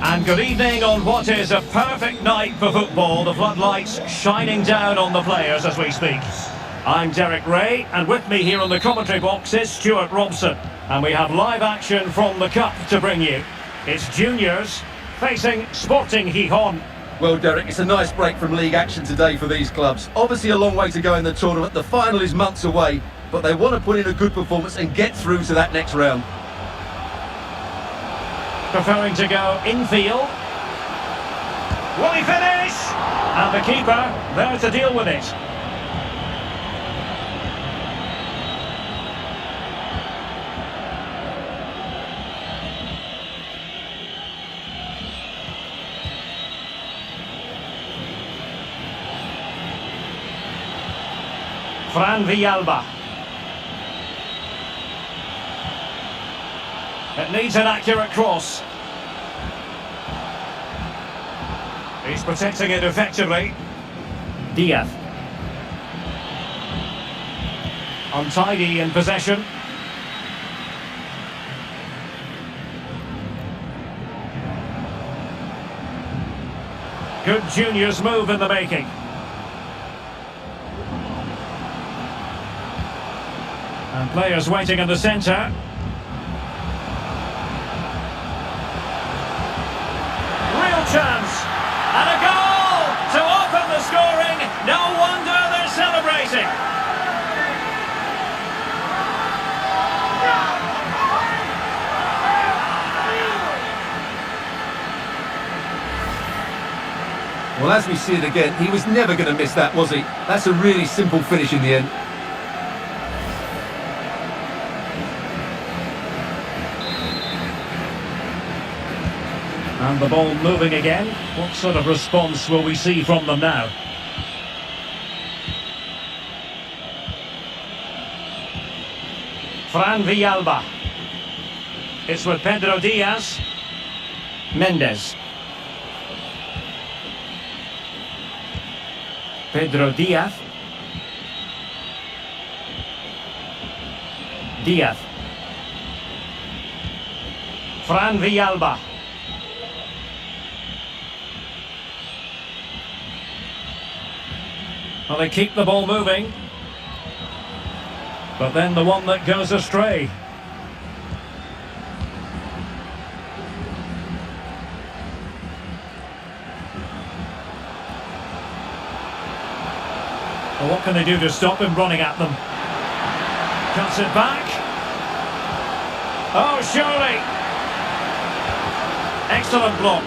And good evening on what is a perfect night for football. The floodlights shining down on the players as we speak. I'm Derek Ray, and with me here on the commentary box is Stuart Robson. And we have live action from the Cup to bring you. It's juniors facing Sporting Gijón. Well, Derek, it's a nice break from league action today for these clubs. Obviously a long way to go in the tournament. The final is months away, but they want to put in a good performance and get through to that next round. Preferring to go infield. Will he finish? And the keeper there to deal with it. Fran Villalba. It needs an accurate cross. He's protecting it effectively. Diaz. Untidy in possession. Good juniors move in the making. And players waiting in the centre. Chance and a goal to open the scoring. No wonder they're celebrating. Well, as we see it again, he was never going to miss that, was he? That's a really simple finish in the end. And the ball moving again. What sort of response will we see from them now? Fran Villalba. It's with Pedro Diaz. Mendes. Pedro Diaz. Diaz. Fran Villalba. Well, they keep the ball moving. But then the one that goes astray. Well, what can they do to stop him running at them? Cuts it back. Oh, surely. Excellent block.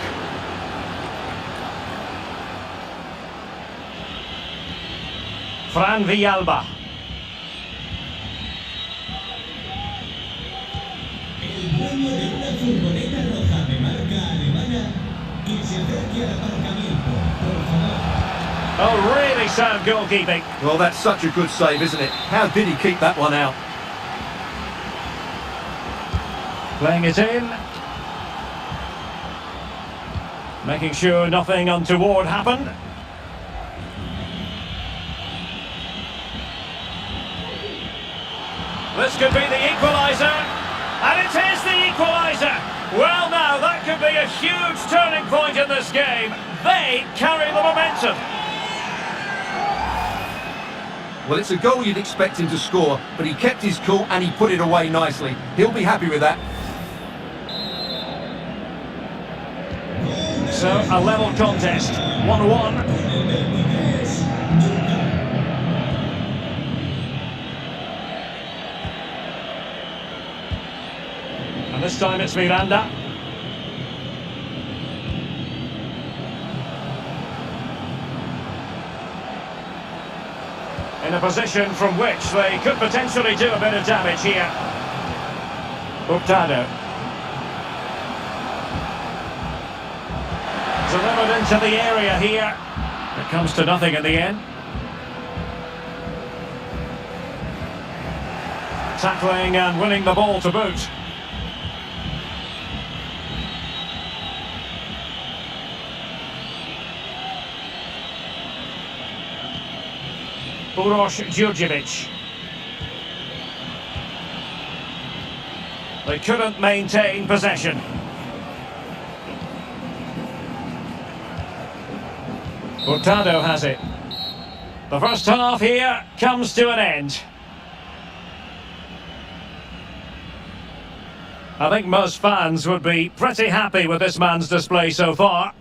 Fran Villalba. El dueño de una furgoneta roja de marca alemana que se acerque al aparcamiento, por favor. Oh, really sound goalkeeping. Well, that's such a good save, isn't it? How did he keep that one out? Playing it in. Making sure nothing untoward happened. This could be the equaliser, and it is the equaliser. Well now, that could be a huge turning point in this game. They carry the momentum. Well, it's a goal you'd expect him to score, but he kept his cool and he put it away nicely. He'll be happy with that. So, a level contest, 1-1. This time it's Miranda. In a position from which they could potentially do a bit of damage here. Hurtado. Delivered into the area here. It comes to nothing in the end. Tackling and winning the ball to boot. Uroš Djurdjevic. They couldn't maintain possession. Hurtado has it. The first half here comes to an end. I think most fans would be pretty happy with this man's display so far.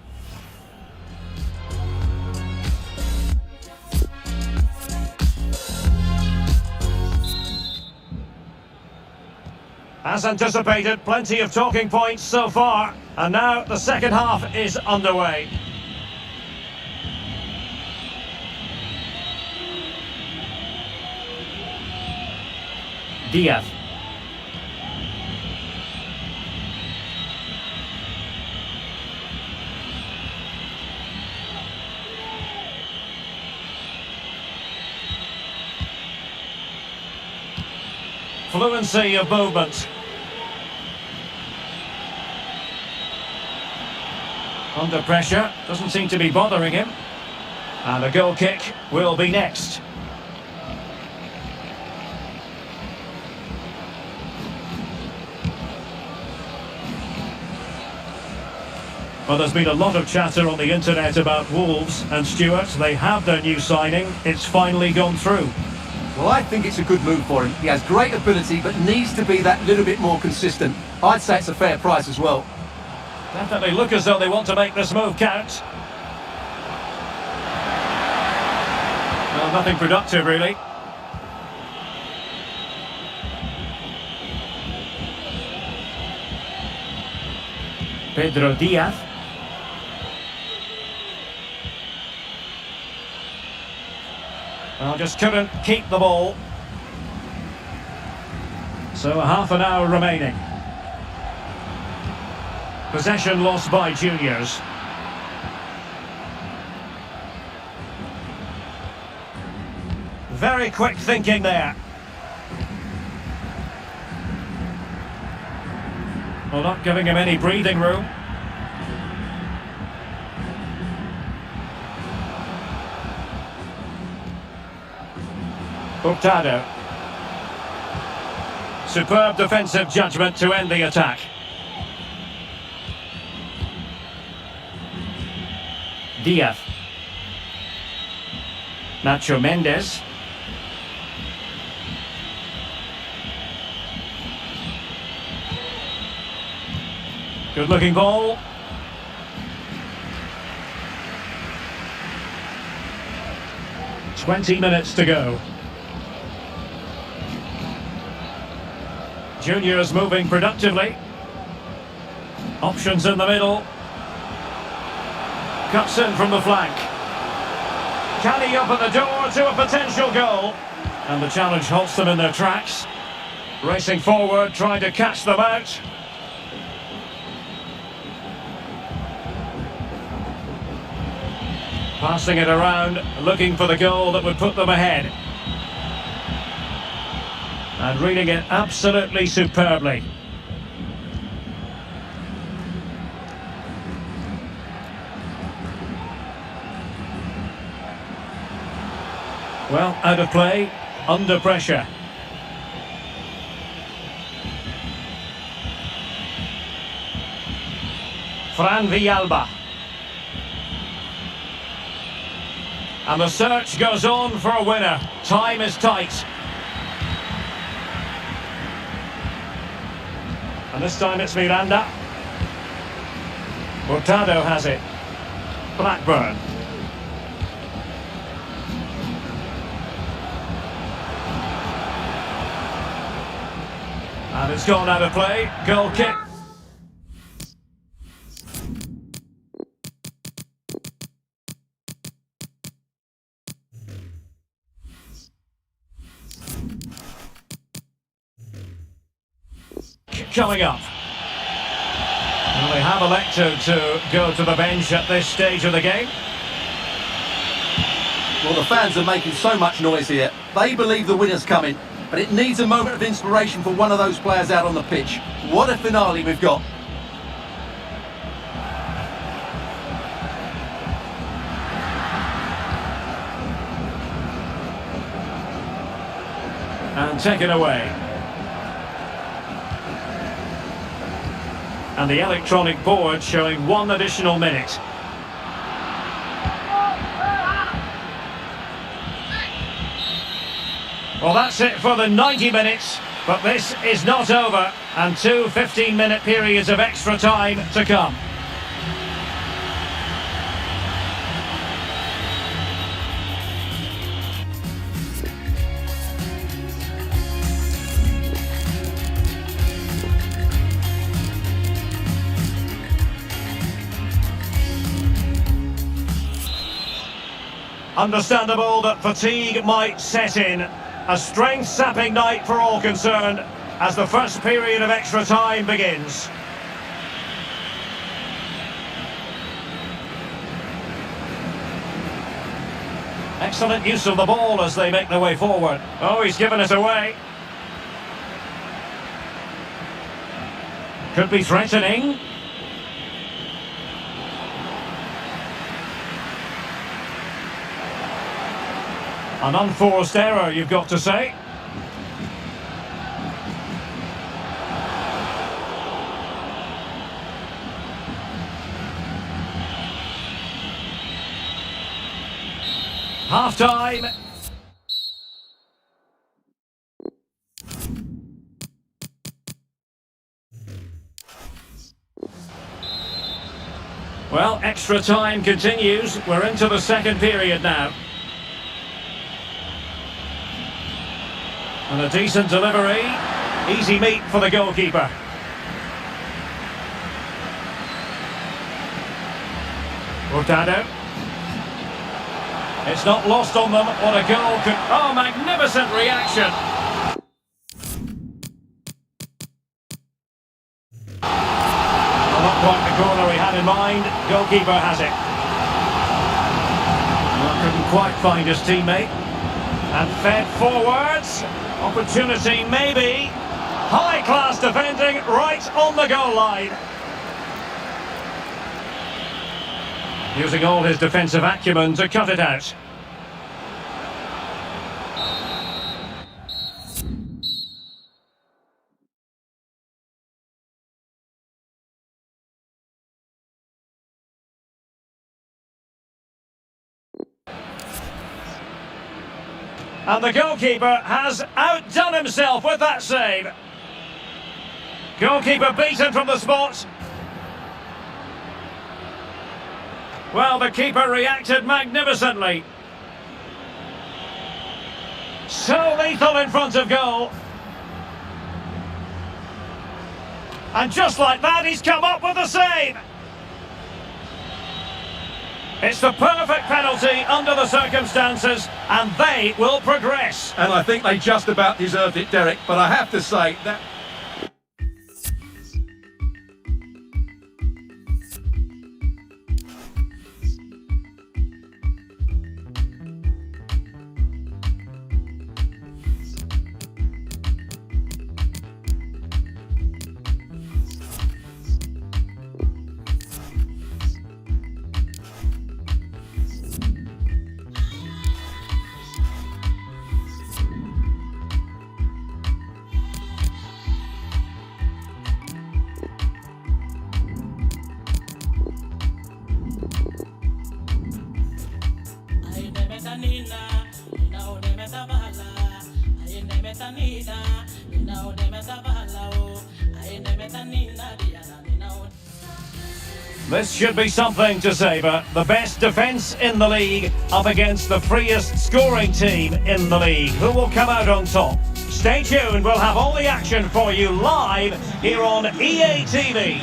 As anticipated, plenty of talking points so far, and now the second half is underway. Diaz. Fluency of movement. Under pressure, doesn't seem to be bothering him. And a goal kick will be next. Well, there's been a lot of chatter on the internet about Wolves, and Stuart, they have their new signing. It's finally gone through. Well, I think it's a good move for him. He has great ability, but needs to be that little bit more consistent. I'd say it's a fair price as well. Definitely look as though they want to make this move count. Well, nothing productive, really. Pedro Diaz. Well, just couldn't keep the ball. So half an hour remaining. Possession lost by juniors. Very quick thinking there. Well, not giving him any breathing room. Hurtado. Superb defensive judgment to end the attack. Diaz. Nacho Mendes. Good looking ball. "20 minutes to go. Juniors moving productively. Options in the middle. Cuts in from the flank. Can he open the door to a potential goal? And the challenge halts them in their tracks. Racing forward, trying to catch them out. Passing it around, looking for the goal that would put them ahead. And reading it absolutely superbly. Well, out of play, under pressure. Fran Villalba. And the search goes on for a winner. Time is tight. And this time it's Miranda. Hurtado has it. Blackburn. And it's gone out of play. Goal kick. Coming up. Well, they have elected to go to the bench at this stage of the game. Well, the fans are making so much noise here. They believe the winner's coming, but it needs a moment of inspiration for one of those players out on the pitch. What a finale we've got. And taken away. And the electronic board showing 1 additional minute. Well, that's it for the 90 minutes, but this is not over, and two 15-minute periods of extra time to come. Understandable that fatigue might set in. A strength-sapping night for all concerned as the first period of extra time begins. Excellent use of the ball as they make their way forward. Oh, he's given it away. Could be threatening. An unforced error, you've got to say. Half-time. Well, extra time continues. We're into the second period now. And a decent delivery. Easy meat for the goalkeeper. Hurtado. It's not lost on them what a goal could... Oh, magnificent reaction. Well, not quite the corner he had in mind. Goalkeeper has it. Well, couldn't quite find his teammate. And fed forwards. Opportunity maybe. High-class defending right on the goal line. Using all his defensive acumen to cut it out. And the goalkeeper has outdone himself with that save. Goalkeeper beaten from the spot. Well, the keeper reacted magnificently. So lethal in front of goal. And just like that, he's come up with a save. It's the perfect penalty under the circumstances, and they will progress. And I think they just about deserved it, Derek, but I have to say that... This should be something to savour. The best defence in the league up against the freest scoring team in the league. Who will come out on top? Stay tuned, we'll have all the action for you live here on EA TV.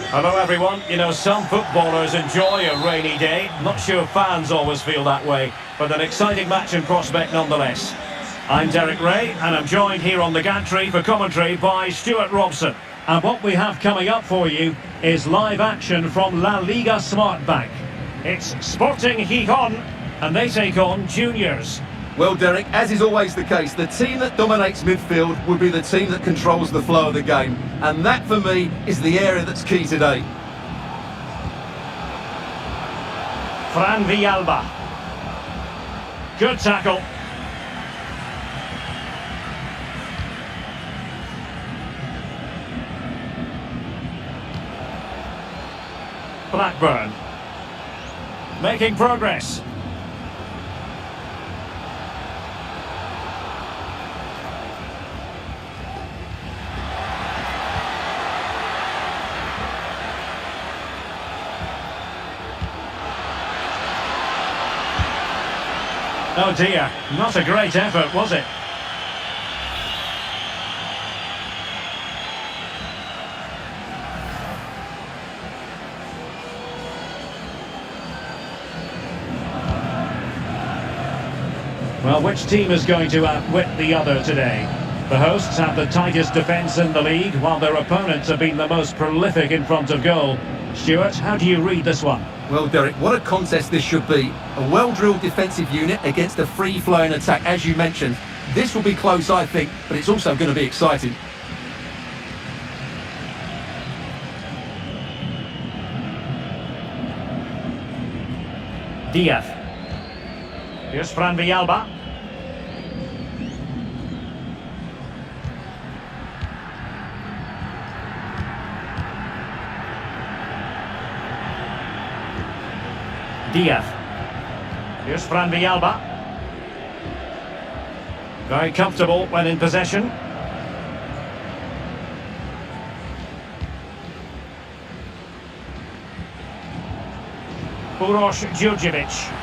Hello everyone. You know, some footballers enjoy a rainy day. I'm not sure fans always feel that way, but an exciting match in prospect nonetheless. I'm Derek Ray, and I'm joined here on the gantry for commentary by Stuart Robson. And what we have coming up for you is live action from La Liga Smartbank. It's Sporting Gijón, and they take on Juniors. Well, Derek, as is always the case, the team that dominates midfield will be the team that controls the flow of the game. And that, for me, is the area that's key today. Fran Villalba. Good tackle. Blackburn. Making progress. Oh dear, not a great effort, was it? Well, which team is going to outwit the other today? The hosts have the tightest defence in the league, while their opponents have been the most prolific in front of goal. Stuart, how do you read this one? Well, Derek, what a contest this should be. A well-drilled defensive unit against a free-flowing attack, as you mentioned. This will be close, I think, but it's also going to be exciting. Diaz. Here's Fran Villalba. Diaz. Here's Fran Villalba. Very comfortable when in possession. Uroš Djurdjevic.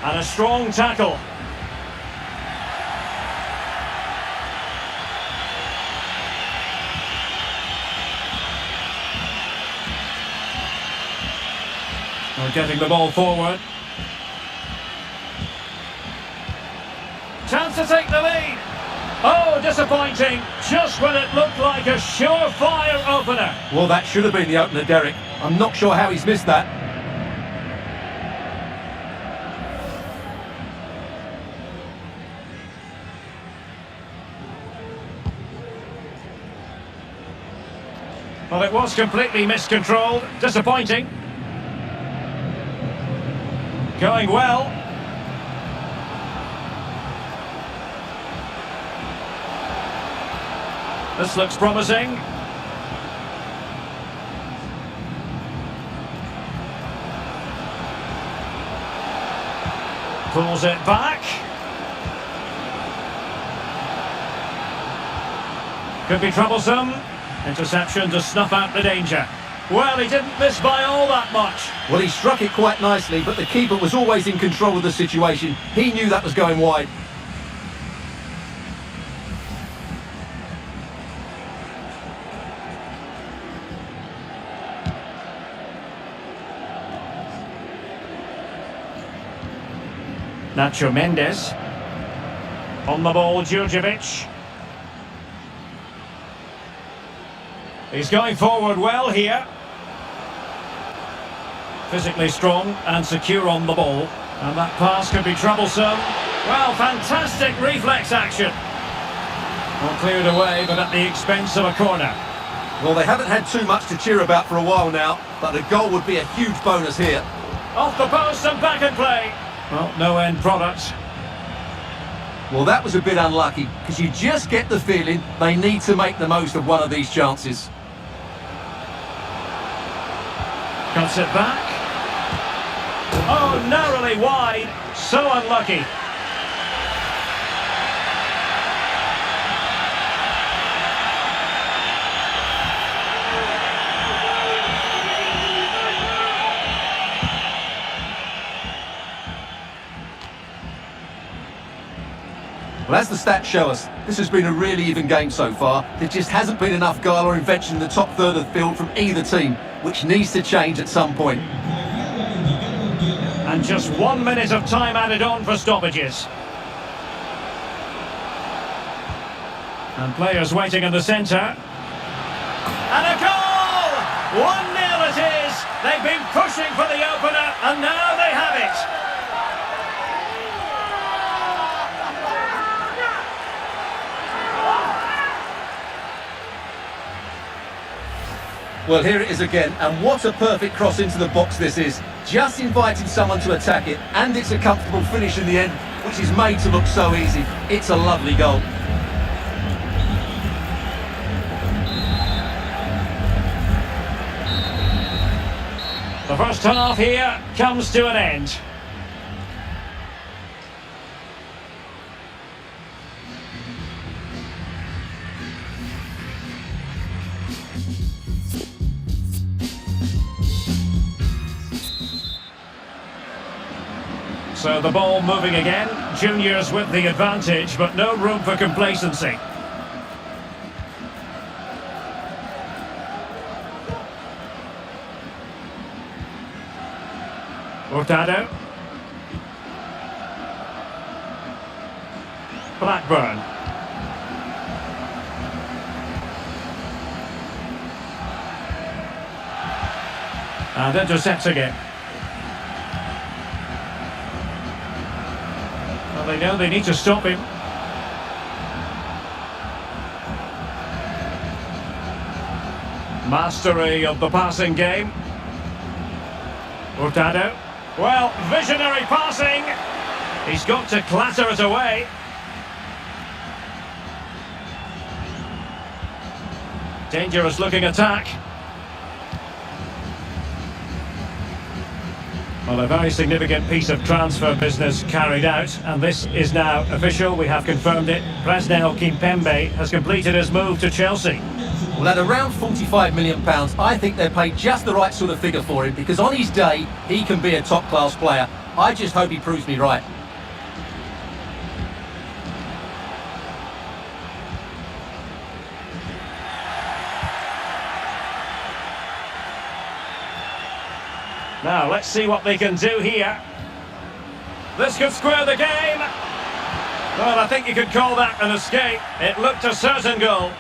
And a strong tackle. We're getting the ball forward. Chance to take the lead. Oh, disappointing. Just when it looked like a surefire opener. Well, that should have been the opener, Derek. I'm not sure how he's missed that. Well, it was completely miscontrolled. Disappointing. Going well. This looks promising. Pulls it back. Could be troublesome. Interception to snuff out the danger. Well, he didn't miss by all that much. Well, he struck it quite nicely, but the keeper was always in control of the situation. He knew that was going wide. Nacho Mendes. On the ball, Djurdjevic. He's going forward well here. Physically strong and secure on the ball. And that pass could be troublesome. Well, fantastic reflex action. Well, cleared away, but at the expense of a corner. Well, they haven't had too much to cheer about for a while now, but a goal would be a huge bonus here. Off the post and back in play. Well, no end product. Well, that was a bit unlucky, because you just get the feeling they need to make the most of one of these chances. Cuts it back. Oh, narrowly wide. So unlucky. Well, as the stats show us, this has been a really even game so far. There just hasn't been enough guile or invention in the top third of the field from either team, which needs to change at some point. And just 1 minute of time added on for stoppages. And players waiting in the centre. And a goal! 1-0 it is! They've been pushing for the opener, and now they have it! Well, here it is again, and what a perfect cross into the box this is. Just inviting someone to attack it, and it's a comfortable finish in the end, which is made to look so easy. It's a lovely goal. The first half here comes to an end. So the ball moving again. Juniors with the advantage, but no room for complacency. Hurtado. Blackburn. And intercepting it. Well, they know they need to stop him. Mastery of the passing game. Hurtado. Well, visionary passing. He's got to clatter it away. Dangerous looking attack. Well, a very significant piece of transfer business carried out, and this is now official. We have confirmed it. Presnel Kimpembe has completed his move to Chelsea. Well, at around £45 million, I think they paid just the right sort of figure for him, because on his day, he can be a top-class player. I just hope he proves me right. Now, let's see what they can do here. This could square the game. Well, I think you could call that an escape. It looked a certain goal.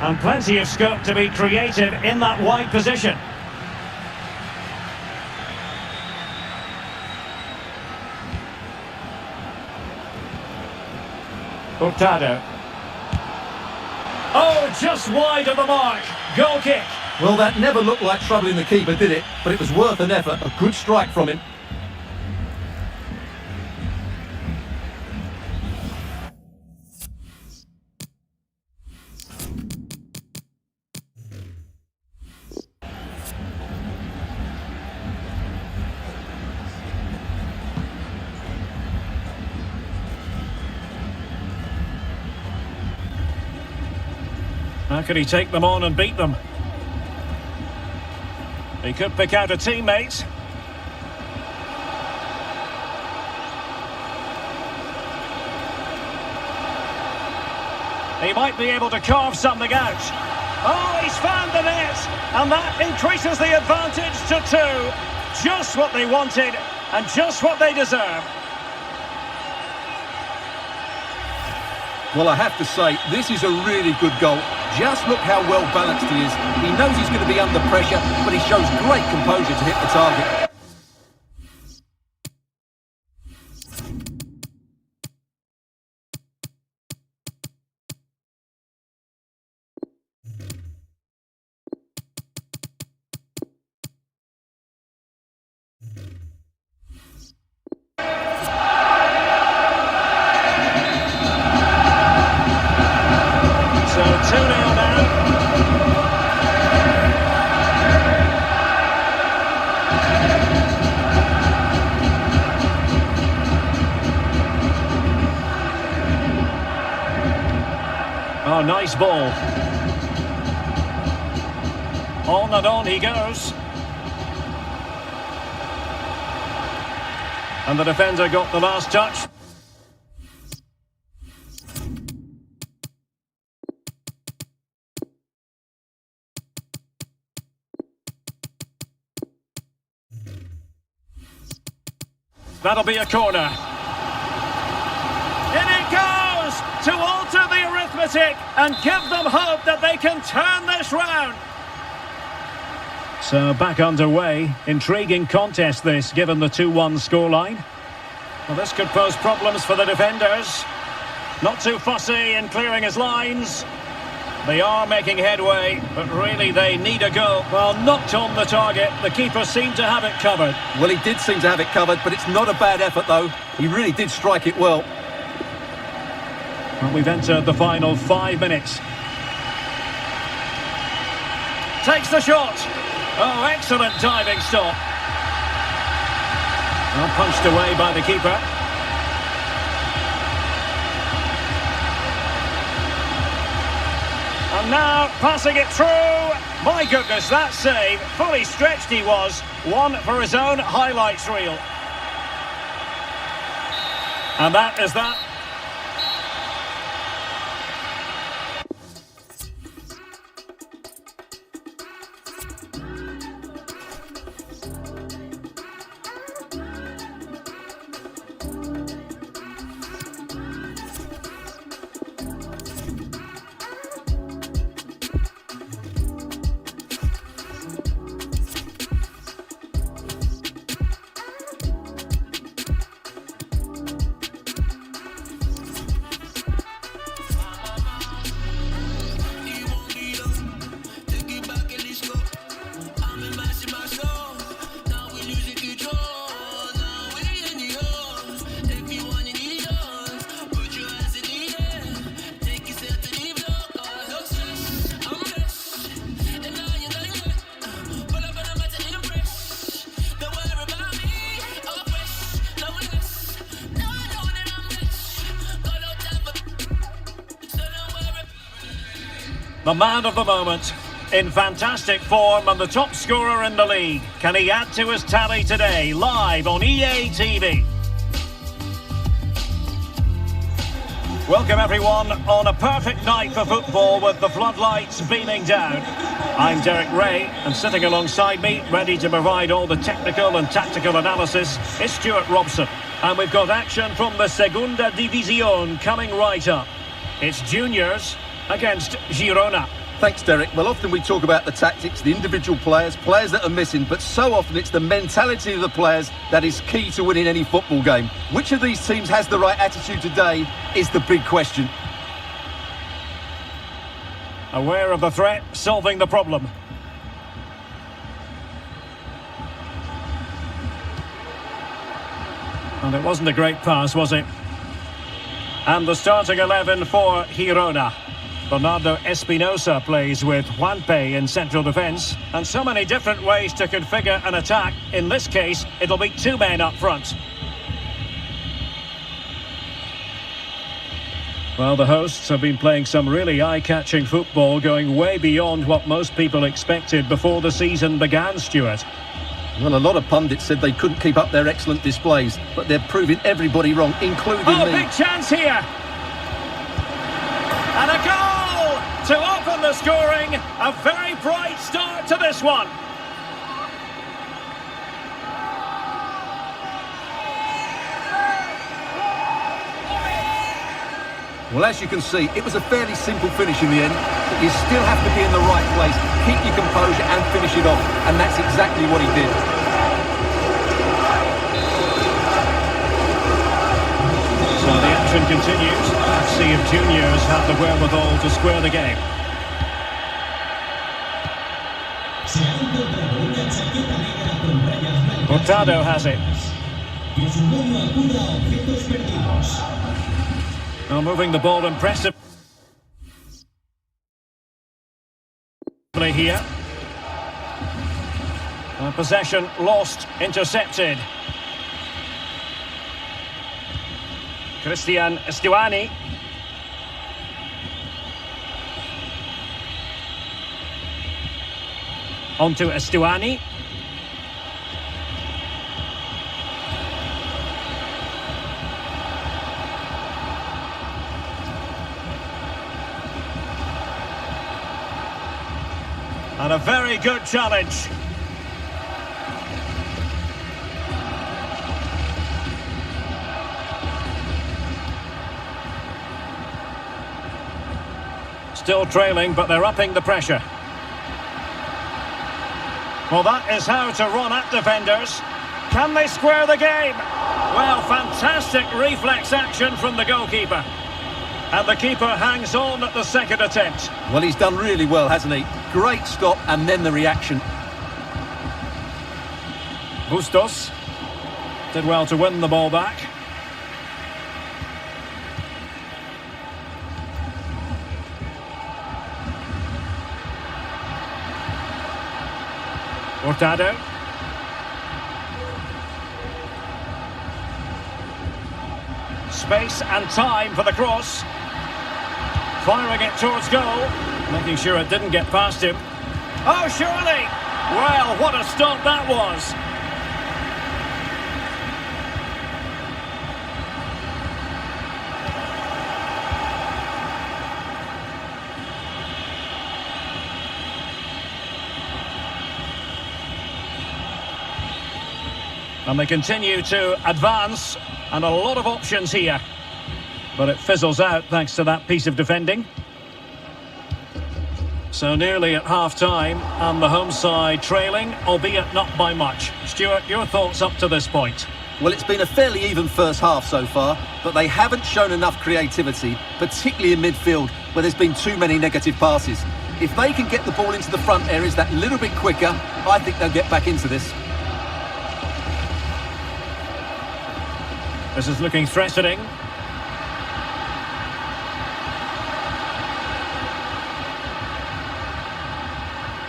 And plenty of scope to be creative in that wide position. Hurtado. Oh, just wide of the mark. Goal kick. Well, that never looked like troubling the keeper, did it? But it was worth an effort. A good strike from him. How could he take them on and beat them? He could pick out a teammate. He might be able to carve something out. Oh, he's found the net! And that increases the advantage to 2. Just what they wanted and just what they deserve. Well, I have to say, this is a really good goal. Just look how well balanced he is. He knows he's going to be under pressure, but he shows great composure to hit the target. So 2-0 now. Oh, nice ball. On and on he goes. And the defender got the last touch. That'll be a corner. In it goes to alter the arithmetic and give them hope that they can turn this round. So back underway. Intriguing contest this, given the 2-1 scoreline. Well, this could pose problems for the defenders. Not too fussy in clearing his lines. They are making headway, but really they need a goal. Well, knocked on the target. The keeper seemed to have it covered. Well, he did seem to have it covered, but it's not a bad effort, though. He really did strike it well. Well, we've entered the final 5 minutes. Takes the shot. Oh, excellent diving stop. Well, punched away by the keeper. And now passing it through. My goodness, that save, fully stretched he was, one for his own highlights reel. And that is that. The man of the moment, in fantastic form and the top scorer in the league. Can he add to his tally today, live on EA TV? Welcome everyone on a perfect night for football with the floodlights beaming down. I'm Derek Ray, and sitting alongside me, ready to provide all the technical and tactical analysis, is Stuart Robson. And we've got action from the Segunda División coming right up. It's juniors against Girona. Thanks, Derek. Well, often we talk about the tactics, the individual players that are missing, but so often it's the mentality of the players that is key to winning any football game. Which of these teams has the right attitude today is the big question. Aware of the threat, solving the problem. And it wasn't a great pass, was it? And the starting 11 for Girona. Bernardo Espinosa plays with Juanpe in central defence, and so many different ways to configure an attack. In this case, it'll be two men up front. Well, the hosts have been playing some really eye-catching football, going way beyond what most people expected before the season began, Stuart. Well, a lot of pundits said they couldn't keep up their excellent displays, but they're proving everybody wrong, including me. Big chance here! And a goal to open the scoring. A very bright start to this one. Well, as you can see, it was a fairly simple finish in the end, but you still have to be in the right place, keep your composure and finish it off, and that's exactly what he did. So the action continues. Let's see if juniors have the wherewithal to square the game. Hurtado has it. Now moving the ball impressively here. Possession lost, intercepted. Christian S1E5. On to S1E5. And a very good challenge. Still trailing, but they're upping the pressure. Well, that is how to run at defenders. Can they square the game? Well, fantastic reflex action from the goalkeeper. And the keeper hangs on at the second attempt. Well, he's done really well, hasn't he? Great stop, and then the reaction. Bustos did well to win the ball back. Hurtado. Space and time for the cross. Firing it towards goal, making sure it didn't get past him. Oh, surely! Well, what a stop that was! And they continue to advance, and a lot of options here. But it fizzles out thanks to that piece of defending. So nearly at half-time, and the home side trailing, albeit not by much. Stuart, your thoughts up to this point? Well, it's been a fairly even first half so far, but they haven't shown enough creativity, particularly in midfield, where there's been too many negative passes. If they can get the ball into the front areas that little bit quicker, I think they'll get back into this. This is looking threatening.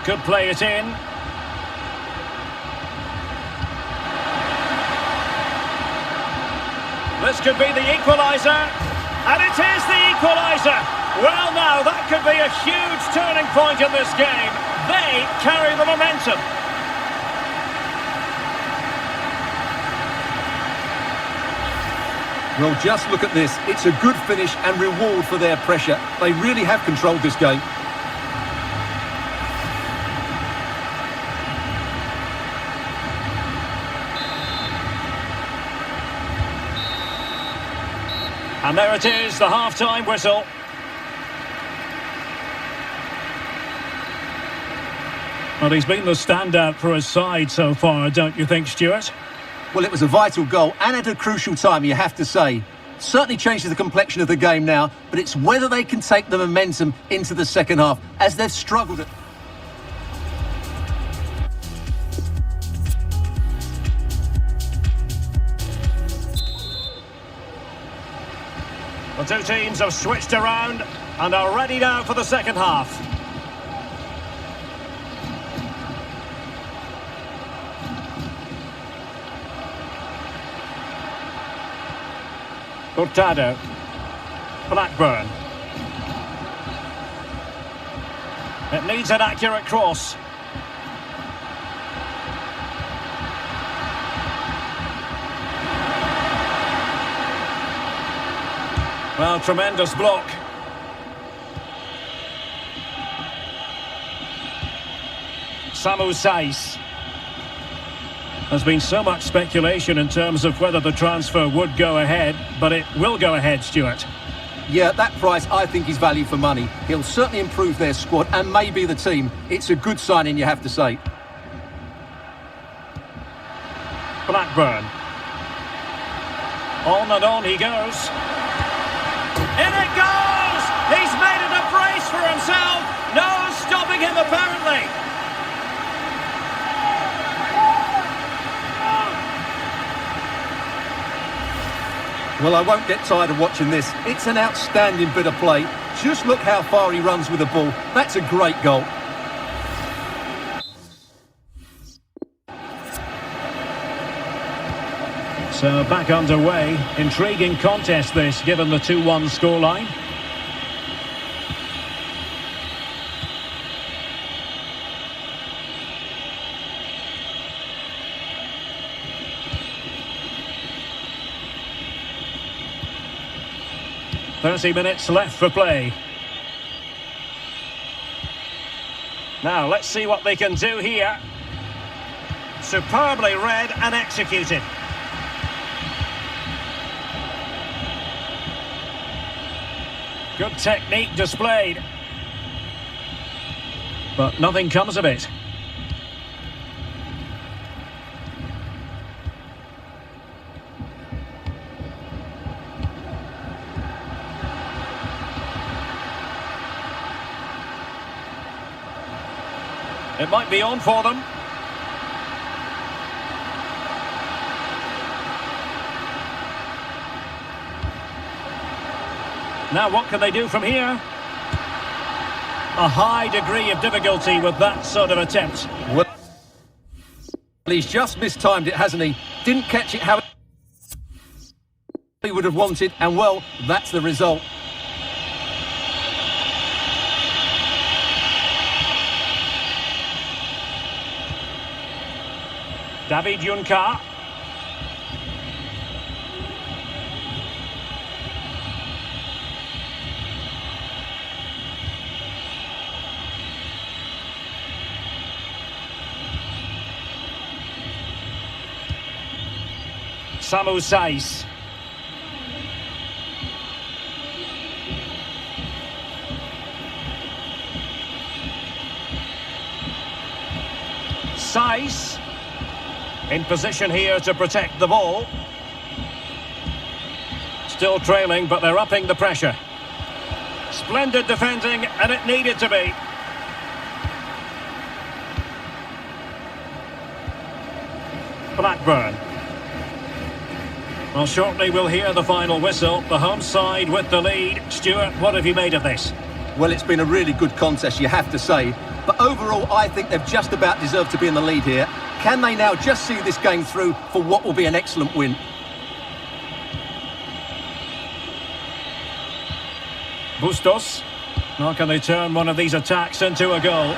Could play it in. This could be the equaliser. And it is the equaliser. Well, now, that could be a huge turning point in this game. They carry the momentum. Well, just look at this. It's a good finish and reward for their pressure. They really have controlled this game. And there it is, the half-time whistle. Well, he's been the standout for his side so far, don't you think, Stuart? Well, it was a vital goal and at a crucial time, you have to say. Certainly changes the complexion of the game now, but it's whether they can take the momentum into the second half, as they've struggled at... The two teams have switched around and are ready now for the second half. Hurtado. Blackburn. It needs an accurate cross. Well, tremendous block. Samu Saiz. There's been so much speculation in terms of whether the transfer would go ahead, but it will go ahead, Stuart. Yeah, that price I think is value for money. He'll certainly improve their squad and maybe the team. It's a good signing, you have to say. Blackburn. On and on he goes. In it goes! He's made it a brace for himself. No stopping him, apparently. Well, I won't get tired of watching this. It's an outstanding bit of play. Just look how far he runs with the ball. That's a great goal. So back underway. Intriguing contest this, given the 2-1 scoreline. "30 minutes left for play. Now, let's see what they can do here. Superbly read and executed. Good technique displayed. But nothing comes of it. It might be on for them. Now what can they do from here? A high degree of difficulty with that sort of attempt. Well, he's just mistimed it, hasn't he? Didn't catch it how he would have wanted, and well, that's the result. David Juncker. Samu Saiz. Saiz in position here to protect the ball. Still trailing, but they're upping the pressure. Splendid defending, and it needed to be. Blackburn. Well, shortly we'll hear the final whistle. The home side with the lead. Stuart, what have you made of this? Well, it's been a really good contest, you have to say. But overall, I think they've just about deserved to be in the lead here. Can they now just see this game through for what will be an excellent win? Bustos. How can they turn one of these attacks into a goal?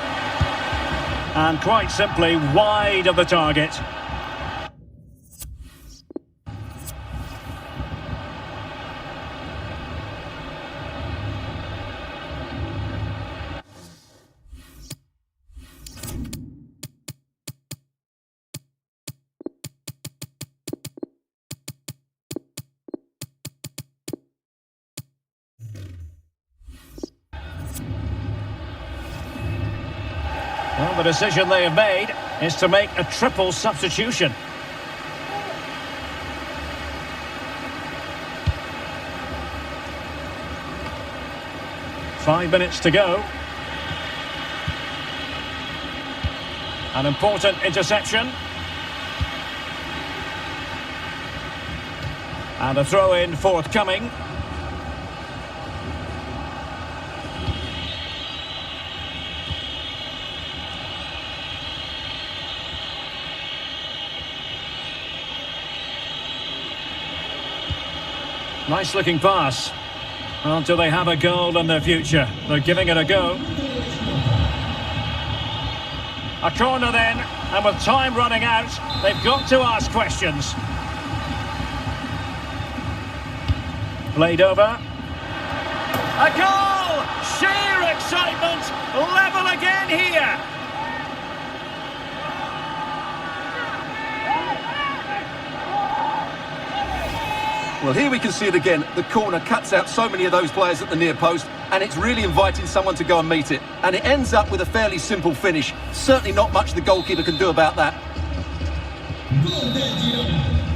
And quite simply, wide of the target. Well, the decision they have made is to make a triple substitution. Five minutes to go. An important interception. And a throw-in forthcoming. Nice looking pass. Well, do they have a goal in their future? They're giving it a go. A corner then, and with time running out, they've got to ask questions. Played over. A goal! Sheer excitement! Level again here! Well, here we can see it again. The corner cuts out so many of those players at the near post, and it's really inviting someone to go and meet it. And it ends up with a fairly simple finish. Certainly not much the goalkeeper can do about that.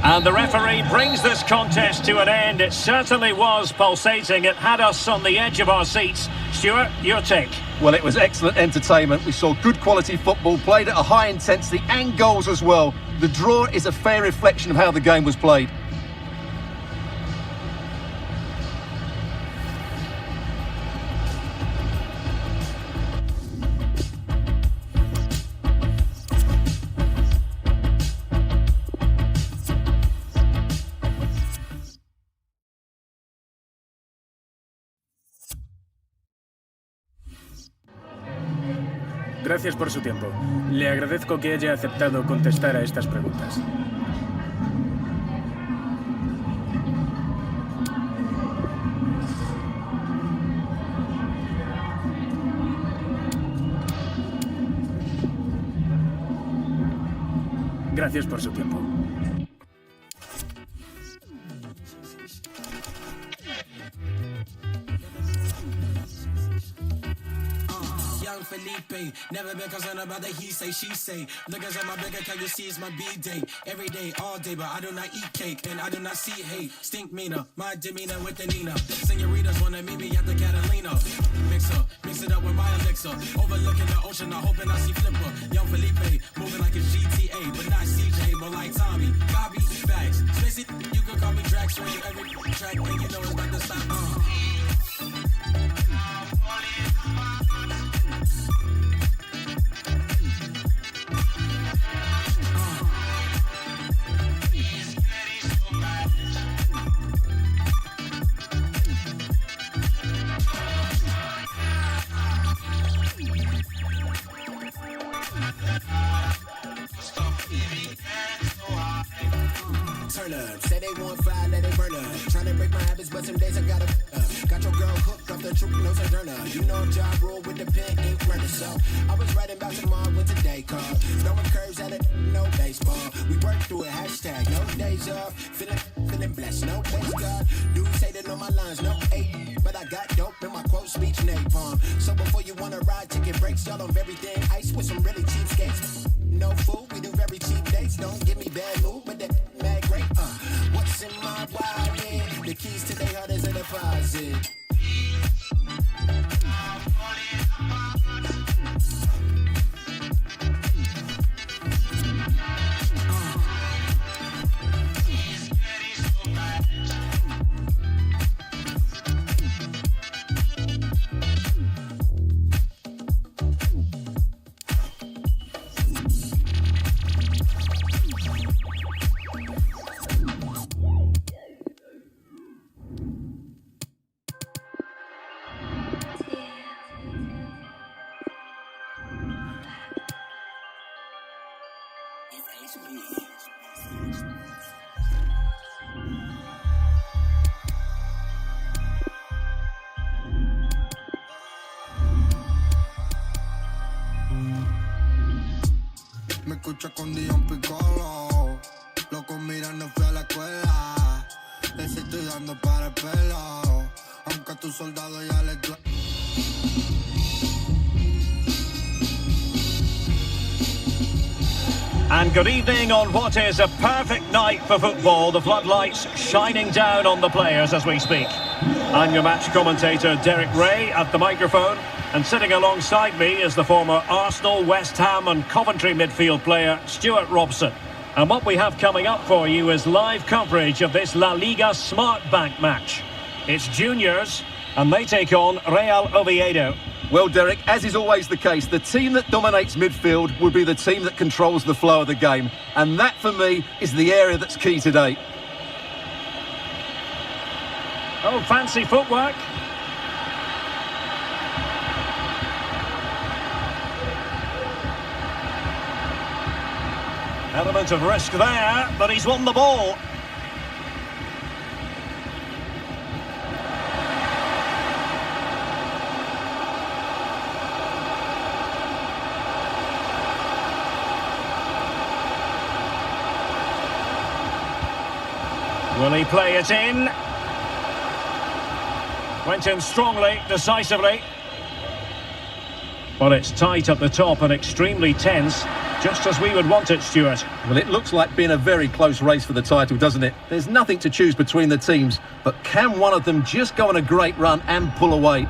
And the referee brings this contest to an end. It certainly was pulsating. It had us on the edge of our seats. Stuart, your take? Well, it was excellent entertainment. We saw good quality football, played at a high intensity, and goals as well. The draw is a fair reflection of how the game was played. Gracias por su tiempo. Le agradezco que haya aceptado contestar a estas preguntas. Gracias por su tiempo. Felipe, never been concerned about the he say, she say. Look at my bank account, you see it's my B-day. Every day, all day, but I do not eat cake, and I do not see hate. Stink meaner, my demeanor with the Nina. Senoritas wanna meet me at the Catalina. Mix it up with my elixir. Overlooking the ocean, I'm hoping I see Flipper. Young Felipe, moving like a GTA, but not CJ, more like Tommy. Copy, facts. Spacey, you can call me Drax, swing every track, and you know it's about to stop. Stop the truth, no sojourner. You know Ja Rule with the pen, ink murder. So I was writing about tomorrow with today call. Throwing curves at it, no baseball. We work through it, hashtag, no days off. Feeling blessed, no base God. Dudes hating on my lines, no A. But I got dope in my quote speech, napalm. So before you wanna ride, ticket breaks, y'all on everything. Ice with some really cheap skates. No food, we do very cheap dates. Don't give me bad mood, but that mad great. What's in my wallet? The keys to their heart is a deposit. Me escucho escondido un picolo. Loco, mira, no fui a la escuela. Les estoy dando para el pelo. Aunque a tu soldado ya le duele. And good evening on what is a perfect night for football. The floodlights shining down on the players as we speak. I'm your match commentator Derek Ray at the microphone, and sitting alongside me is the former Arsenal, West Ham and Coventry midfield player Stuart Robson. And what we have coming up for you is live coverage of this La Liga Smartbank match. It's juniors and they take on Real Oviedo. Well, Derek, as is always the case, the team that dominates midfield will be the team that controls the flow of the game. And that, for me, is the area that's key today. Oh, fancy footwork. Element of risk there, but he's won the ball. Will he play it in? Went in strongly, decisively. Well, it's tight at the top and extremely tense, just as we would want it, Stuart. Well, it looks like being a very close race for the title, doesn't it? There's nothing to choose between the teams, but can one of them just go on a great run and pull away?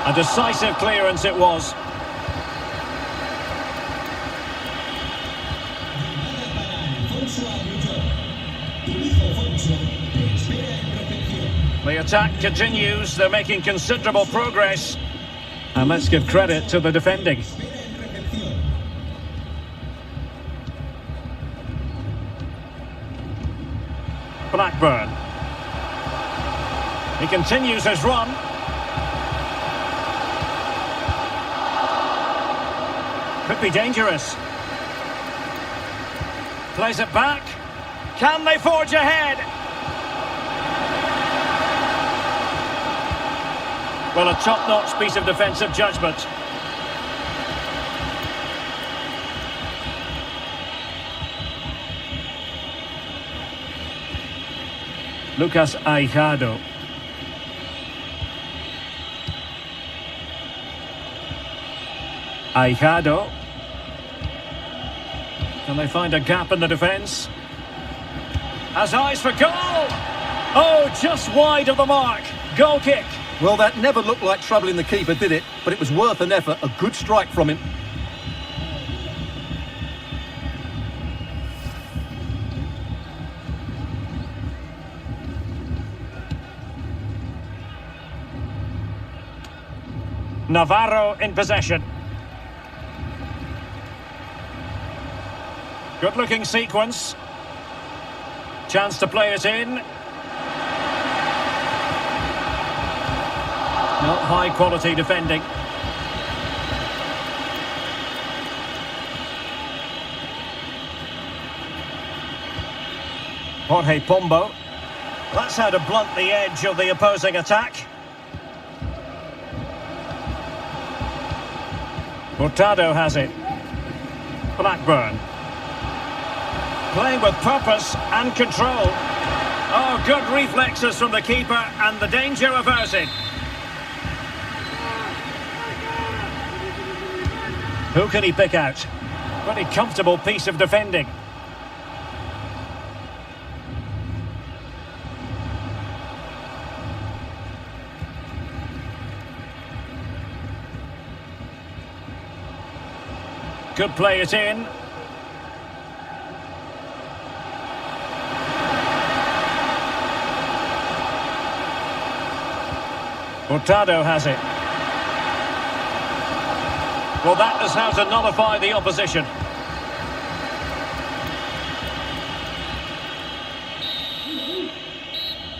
A decisive clearance it was. The attack continues, they're making considerable progress. And let's give credit to the defending. Blackburn. He continues his run. Could be dangerous. Plays it back. Can they forge ahead? Well, a top-notch piece of defensive judgment. Lucas Aijado. Aijado. Can they find a gap in the defence? Has eyes for goal! Oh, just wide of the mark. Goal kick. Well, that never looked like troubling the keeper, did it? But it was worth an effort. A good strike from him. Navarro in possession. Good-looking sequence. Chance to play it in. Not high quality defending. Jorge Pombo. That's how to blunt the edge of the opposing attack. Hurtado has it. Blackburn. Playing with purpose and control. Oh, good reflexes from the keeper and the danger averted. Who can he pick out? Pretty comfortable piece of defending. Could play it in. Hurtado has it. Well, that is how to nullify the opposition.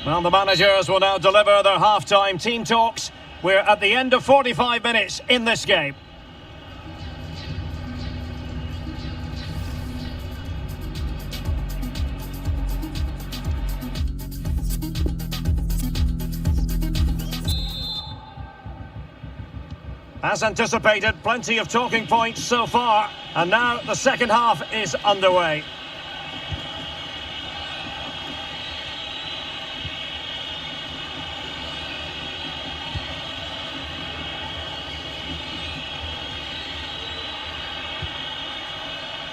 Well, the managers will now deliver their half-time team talks. We're at the end of 45 minutes in this game. As anticipated, plenty of talking points so far, and now the second half is underway.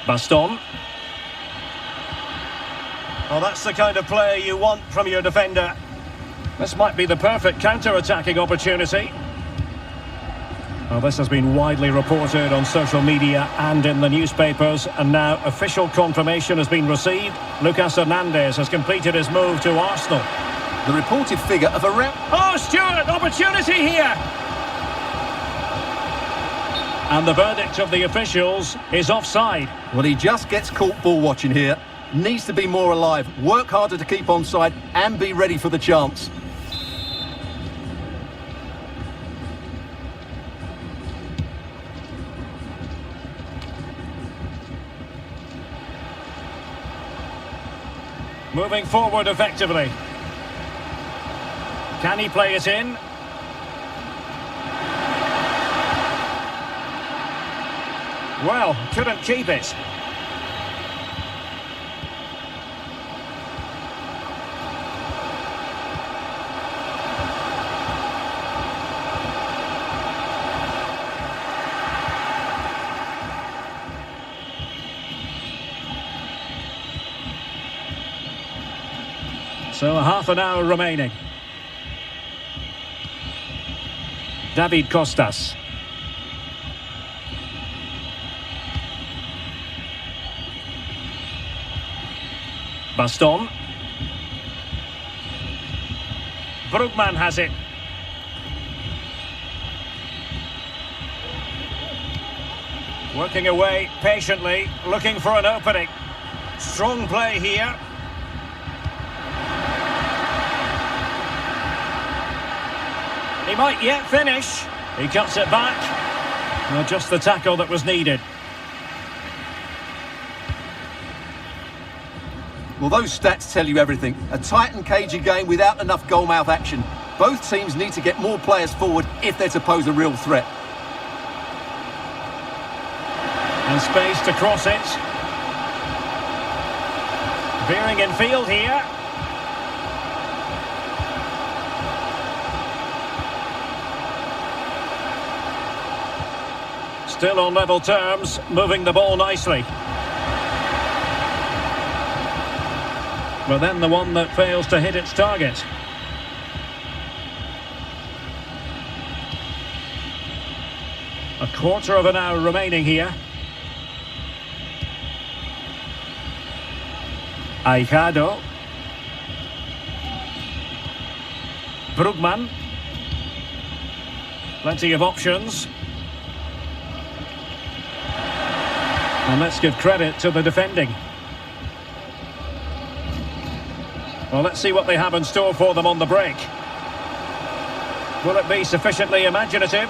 Baston. Well, that's the kind of play you want from your defender. This might be the perfect counter-attacking opportunity. Well, this has been widely reported on social media and in the newspapers, and now official confirmation has been received. Lucas Hernandez has completed his move to Arsenal. The reported figure of around... Oh, Stuart, opportunity here! And the verdict of the officials is offside. Well, he just gets caught ball watching here. Needs to be more alive, work harder to keep onside and be ready for the chance. Moving forward effectively. Can he play it in? Well, couldn't keep it. So half an hour remaining. David Costas. Baston. Brugman has it. Working away patiently, looking for an opening. Strong play here. He might yet finish. He cuts it back. Well, just the tackle that was needed. Well, those stats tell you everything. A tight and cagey game without enough goal-mouth action. Both teams need to get more players forward if they're to pose a real threat. And space to cross it. Veering in field here. Still on level terms, moving the ball nicely. But then the one that fails to hit its target. A quarter of an hour remaining here. Aijado. Brugman. Plenty of options. And let's give credit to the defending. Well, let's see what they have in store for them on the break. Will it be sufficiently imaginative?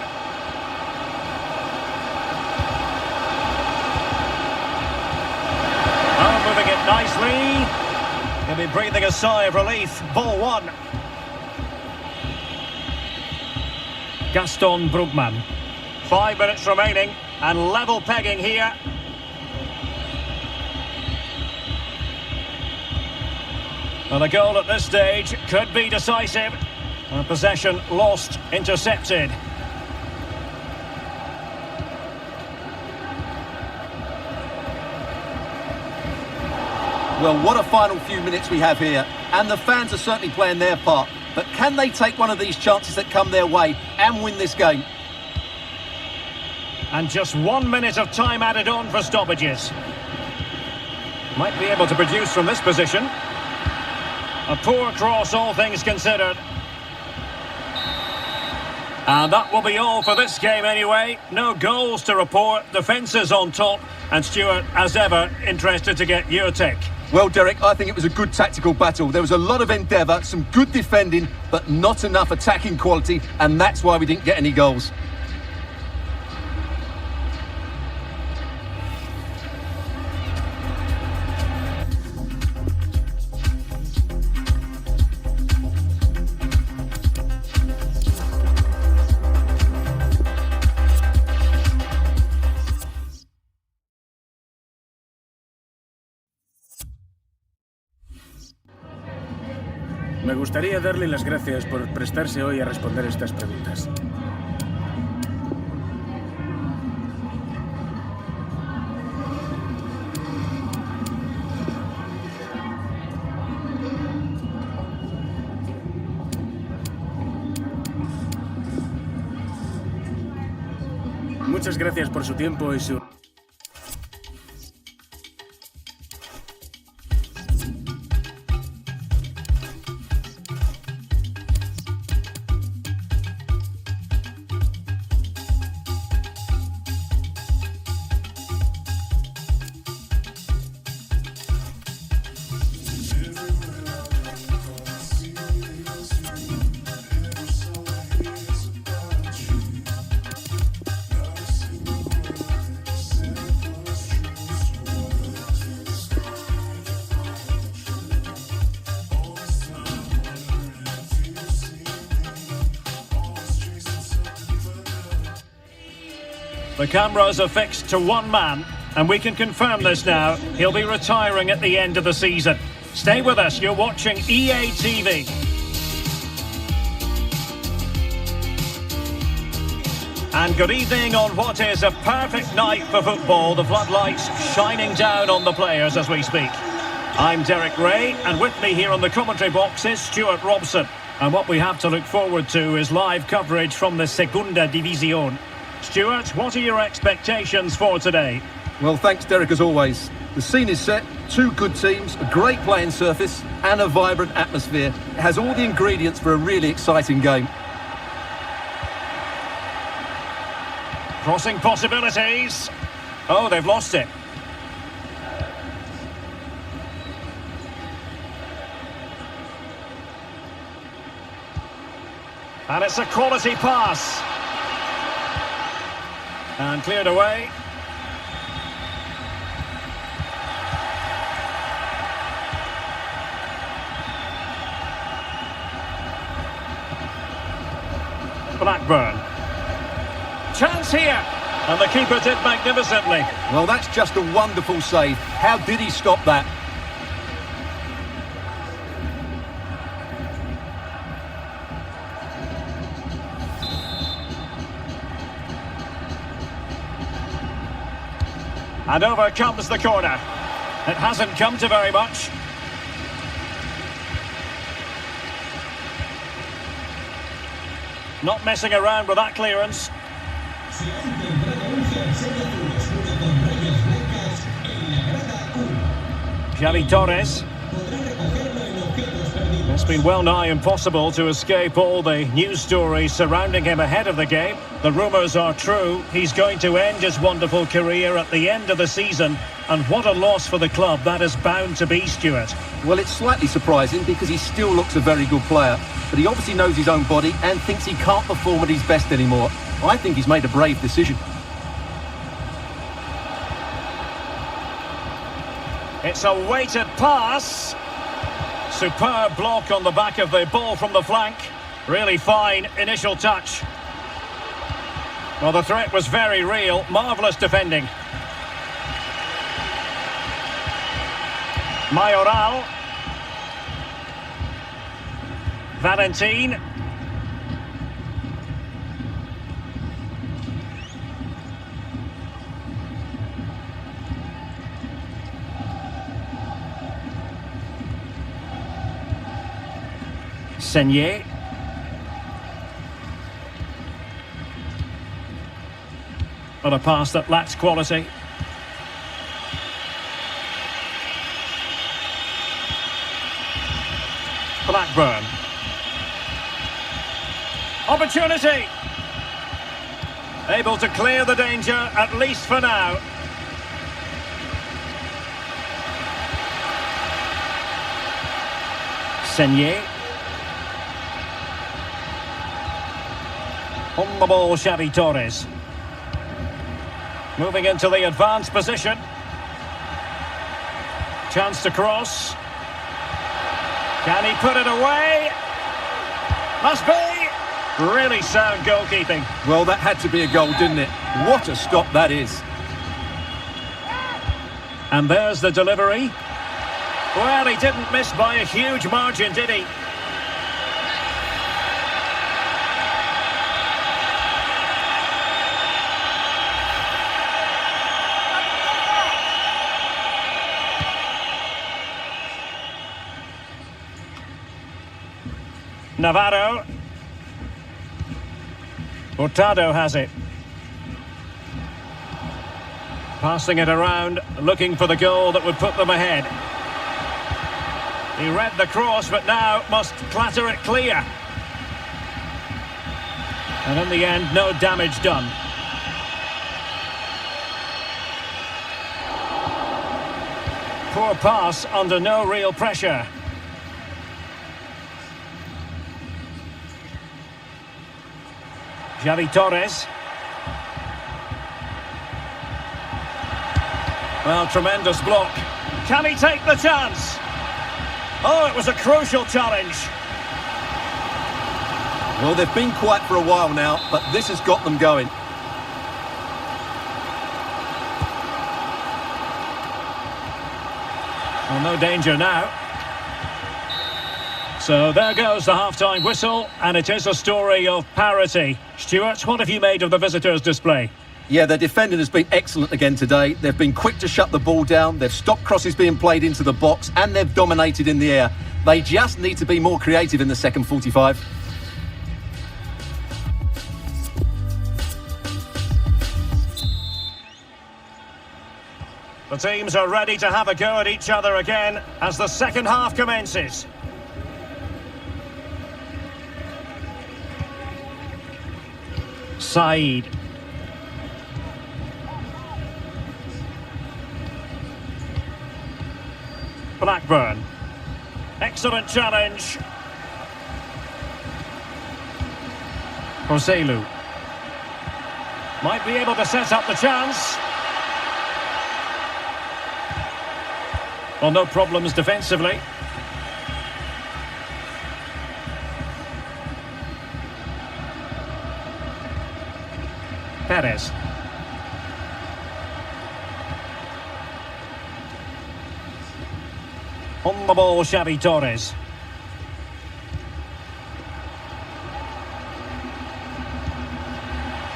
Oh, moving it nicely. He'll be breathing a sigh of relief. Ball one. Gaston Brugman. 5 minutes remaining and level pegging here. Well, the goal at this stage could be decisive. Possession lost, intercepted. Well, what a final few minutes we have here. And the fans are certainly playing their part. But can they take one of these chances that come their way and win this game? And just 1 minute of time added on for stoppages. Might be able to produce from this position. A poor cross, all things considered. And that will be all for this game anyway. No goals to report, defences on top. And Stuart, as ever, interested to get your take. Well, Derek, I think it was a good tactical battle. There was a lot of endeavour, some good defending, but not enough attacking quality, and that's why we didn't get any goals. Me gustaría darle las gracias por prestarse hoy a responder estas preguntas. Muchas gracias por su tiempo y su... The cameras are fixed to one man, and we can confirm this now. He'll be retiring at the end of the season. Stay with us, you're watching EA TV. And good evening on what is a perfect night for football. The floodlights shining down on the players as we speak. I'm Derek Ray, and with me here on the commentary box is Stuart Robson. And what we have to look forward to is live coverage from the Segunda División. Stuart, what are your expectations for today? Well, thanks, Derek, as always. The scene is set, two good teams, a great playing surface and a vibrant atmosphere. It has all the ingredients for a really exciting game. Crossing possibilities. Oh, they've lost it. And it's a quality pass. And cleared away. Blackburn. Chance here. And the keeper did magnificently. Well, that's just a wonderful save. How did he stop that? And over comes the corner. It hasn't come to very much. Not messing around with that clearance. Se ha encontrado un jersey azul oscuro con rayas blancas en la grada 1. Javi Torres. Podrá recogerlo en objetos perdidos. It's been well nigh impossible to escape all the news stories surrounding him ahead of the game. The rumours are true. He's going to end his wonderful career at the end of the season And what a loss for the club that is bound to be, Stuart. Well, it's slightly surprising because he still looks a very good player, but he obviously knows his own body and thinks he can't perform at his best anymore. I think he's made a brave decision. It's a weighted pass. Superb block on the back of the ball from the flank. Really fine initial touch. Well, the threat was very real. Marvellous defending. Mayoral. Valentin. S1E5. But a pass that lacks quality. Blackburn. Opportunity. Able to clear the danger, at least for now. S1E5. On the ball, Xavi Torres. Moving into the advanced position. Chance to cross. Can he put it away? Must be. Really sound goalkeeping. Well, that had to be a goal, didn't it? What a stop that is. And there's the delivery. Well, he didn't miss by a huge margin, did he? Navarro. Hurtado has it. Passing it around, looking for the goal that would put them ahead. He read the cross, but now must clatter it clear. And in the end, no damage done. Poor pass under no real pressure. Xavi Torres. Well, tremendous block. Can he take the chance? Oh, it was a crucial challenge. Well, they've been quiet for a while now, but this has got them going. Well, no danger now. So there goes the half-time whistle, and it is a story of parity. Stuart, what have you made of the visitors' display? Yeah, their defending has been excellent again today. They've been quick to shut the ball down, they've stopped crosses being played into the box, and they've dominated in the air. They just need to be more creative in the second 45. The teams are ready to have a go at each other again as the second half commences. Said. Blackburn. Excellent challenge. Joselu. Might be able to set up the chance. Well, no problems defensively. Perez. On the ball, Xavi Torres.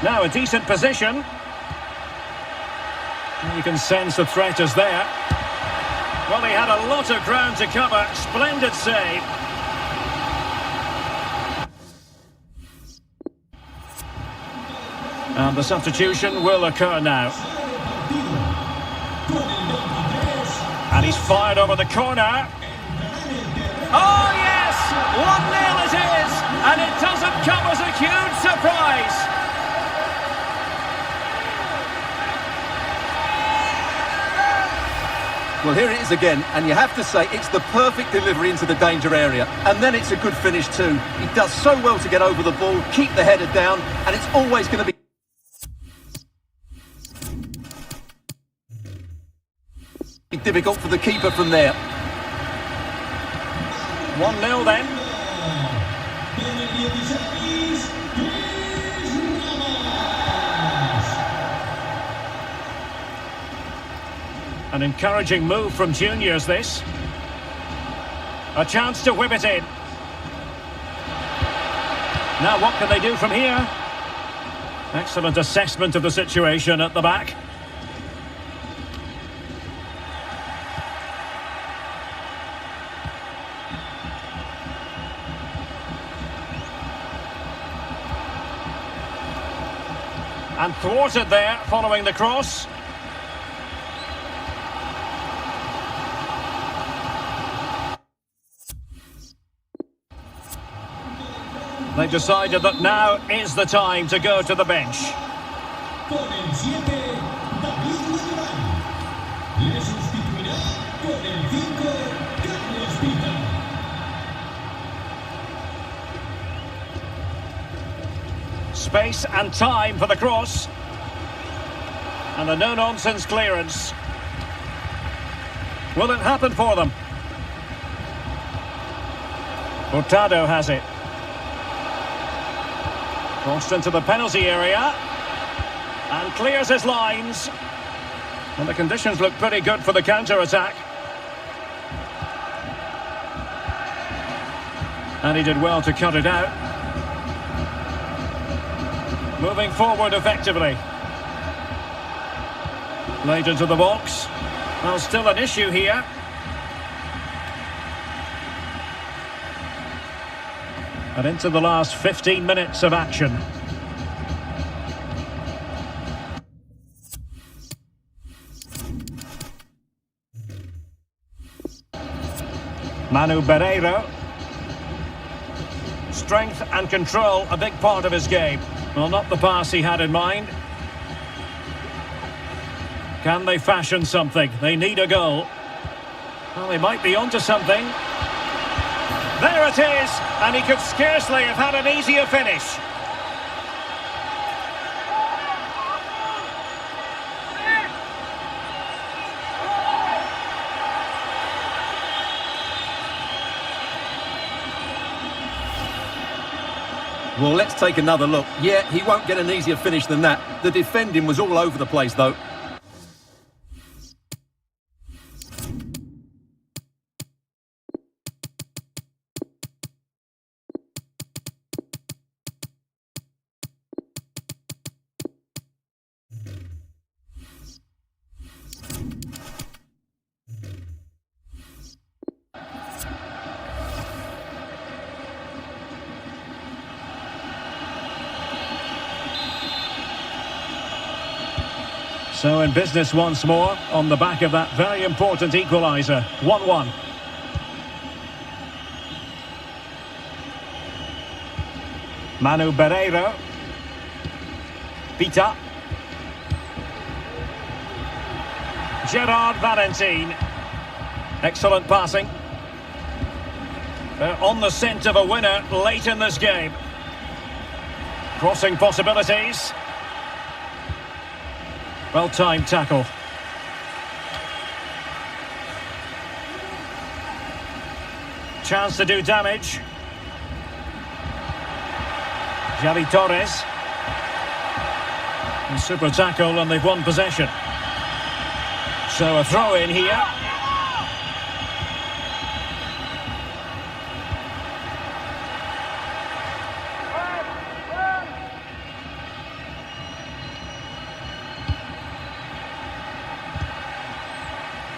Now a decent position. You can sense the threat is there. Well, he had a lot of ground to cover. Splendid save. And the substitution will occur now. And he's fired over the corner. Oh, yes! 1-0 it is! And it doesn't come as a huge surprise. Well, here it is again, and you have to say it's the perfect delivery into the danger area. And then it's a good finish too. He does so well to get over the ball, keep the header down, and it's always going to be difficult for the keeper from there. 1-0 then. An encouraging move from juniors, this. A chance to whip it in. Now what can they do from here? Excellent assessment of the situation at the back. And thwarted there following the cross. They've decided that now is the time to go to the bench. Con el 7, David Lateral. Le sustituirá con el 5, Carlos Pita. Space and time for the cross. And a no-nonsense clearance. Will it happen for them? Hurtado has it. Crossed into the penalty area. And clears his lines. And the conditions look pretty good for the counter-attack. And he did well to cut it out. Moving forward effectively. Late into the box. Well, still an issue here. And into the last 15 minutes of action. Manu Barreiro. Strength and control, a big part of his game. Well, not the pass he had in mind. Can they fashion something? They need a goal. Well, they might be onto something. There it is, and he could scarcely have had an easier finish. Well, let's take another look. Yeah, he won't get an easier finish than that. The defending was all over the place, though. So in business once more, on the back of that very important equaliser. 1-1. Manu Barreiro. Pita. Gerard Valentin. Excellent passing. They're on the scent of a winner late in this game. Crossing possibilities. Well-timed tackle. Chance to do damage. Javi Torres. A super tackle and they've won possession. So a throw in here.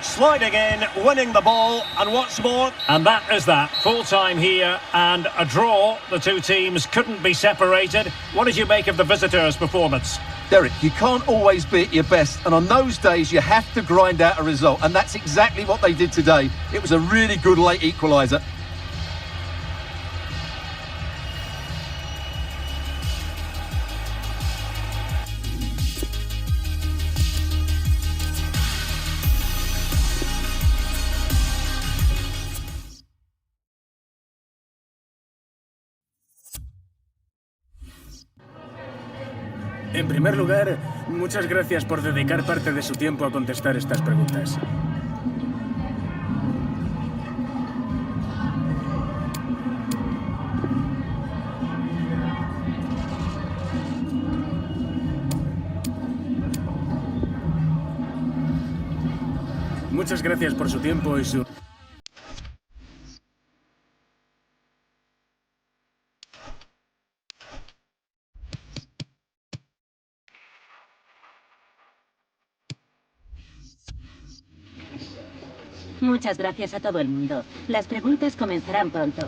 Sliding in, winning the ball, and what's more, and that is that. Full time here and a draw. The two teams couldn't be separated. What did you make of the visitors' performance? Derek, you can't always be at your best, and on those days you have to grind out a result, and that's exactly what they did today. It was a really good late equaliser. En primer lugar, muchas gracias por dedicar parte de su tiempo a contestar estas preguntas. Muchas gracias por su tiempo y su... Muchas gracias a todo el mundo. Las preguntas comenzarán pronto.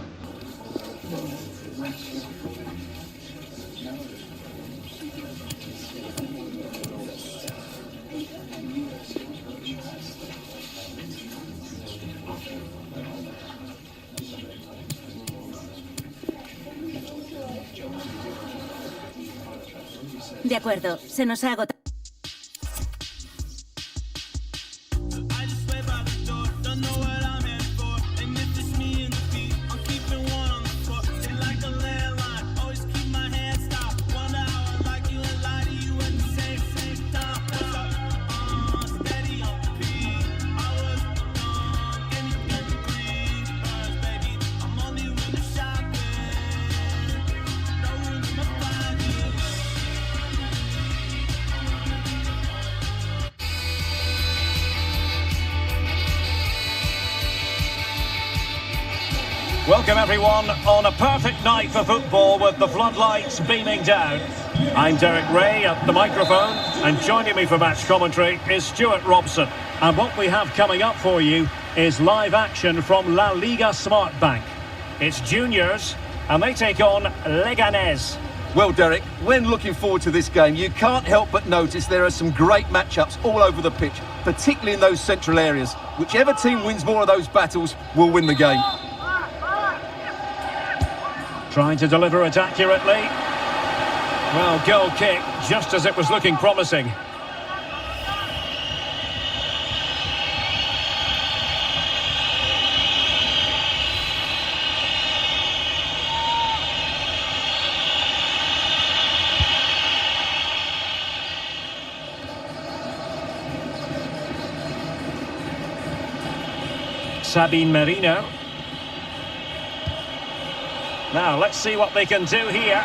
De acuerdo, se nos ha agotado. Welcome everyone on a perfect night for football with the floodlights beaming down. I'm Derek Ray at the microphone, and joining me for match commentary is Stuart Robson. And what we have coming up for you is live action from La Liga Smartbank. It's juniors, and they take on Leganés. Well, Derek, when looking forward to this game, you can't help but notice there are some great matchups all over the pitch, particularly in those central areas. Whichever team wins more of those battles will win the game. Trying to deliver it accurately. Well, goal kick, just as it was looking promising. Sabine Merino. Now, let's see what they can do here.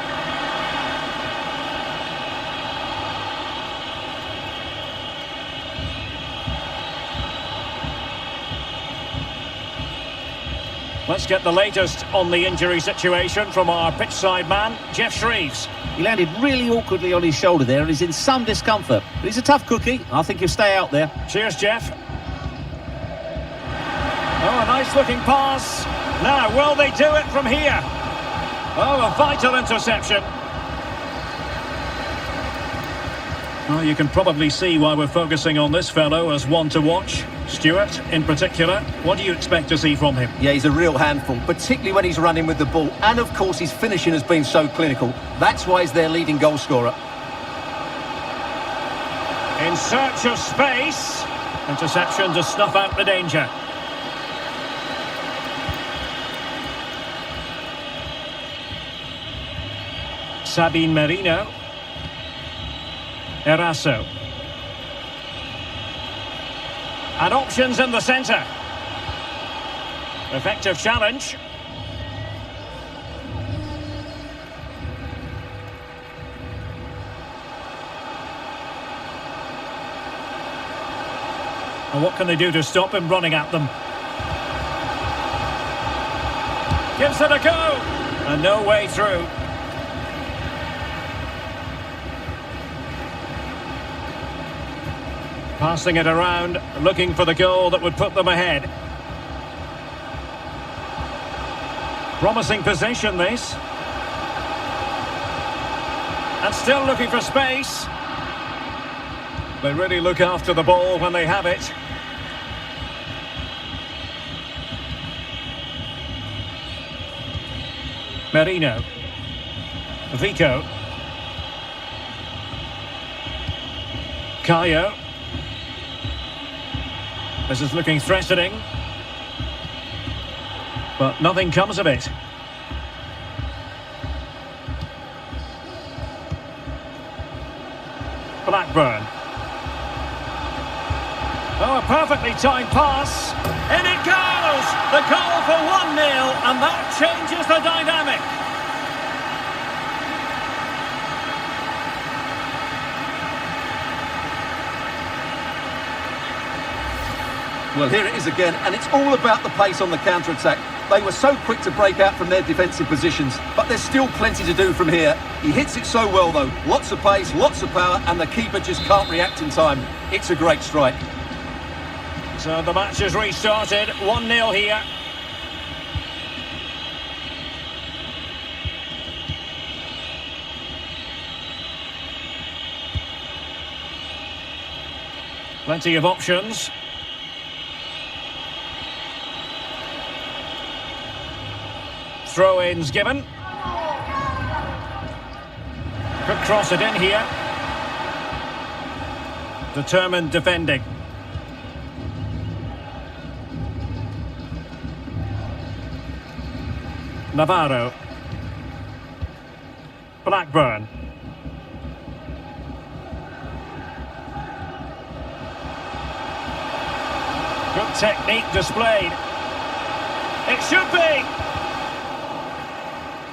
Let's get the latest on the injury situation from our pitchside man, Jeff Shreves. He landed really awkwardly on his shoulder there and is in some discomfort. But he's a tough cookie. I think he'll stay out there. Cheers, Jeff. Oh, a nice-looking pass. Now, will they do it from here? Oh, a vital interception. Well, you can probably see why we're focusing on this fellow as one to watch. Stuart, in particular, what do you expect to see from him? Yeah, he's a real handful, particularly when he's running with the ball. And, of course, his finishing has been so clinical. That's why he's their leading goal scorer. In search of space. Interception to snuff out the danger. Sabine Merino. Eraso. And options in the centre. Effective challenge. And what can they do to stop him running at them? Gives it a go. And no way through. Passing it around, looking for the goal that would put them ahead. Promising position, this. And still looking for space. They really look after the ball when they have it. Merino. Vico. Caio. This is looking threatening, but nothing comes of it. Blackburn. Oh, a perfectly timed pass. In it goes! The goal for 1-0, and that changes the dynamic. Well, here it is again, and it's all about the pace on the counter-attack. They were so quick to break out from their defensive positions, but there's still plenty to do from here. He hits it so well, though. Lots of pace, lots of power, and the keeper just can't react in time. It's a great strike. So the match has restarted, 1-0 here. Plenty of options. Throw-ins given. Could cross it in here. Determined defending. Navarro. Blackburn. Good technique displayed. It should be!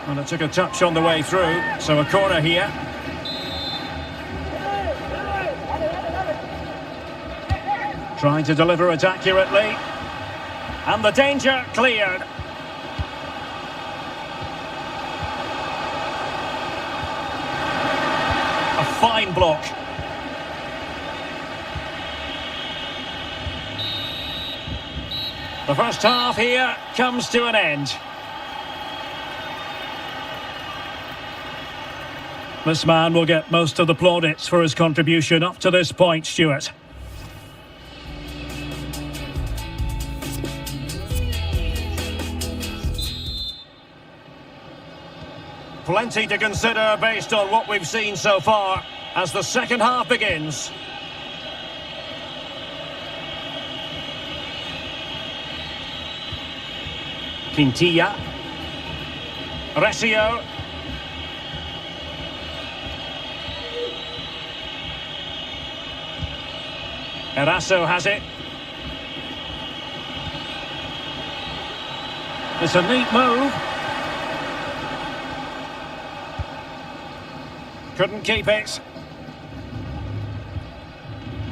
Well, it took a touch on the way through, so a corner here. Trying to deliver it accurately. And the danger cleared. A fine block. The first half here comes to an end. This man will get most of the plaudits for his contribution up to this point, Stuart. Plenty to consider based on what we've seen so far as the second half begins. Quintilla. Recio. Eraso has it. It's a neat move. Couldn't keep it.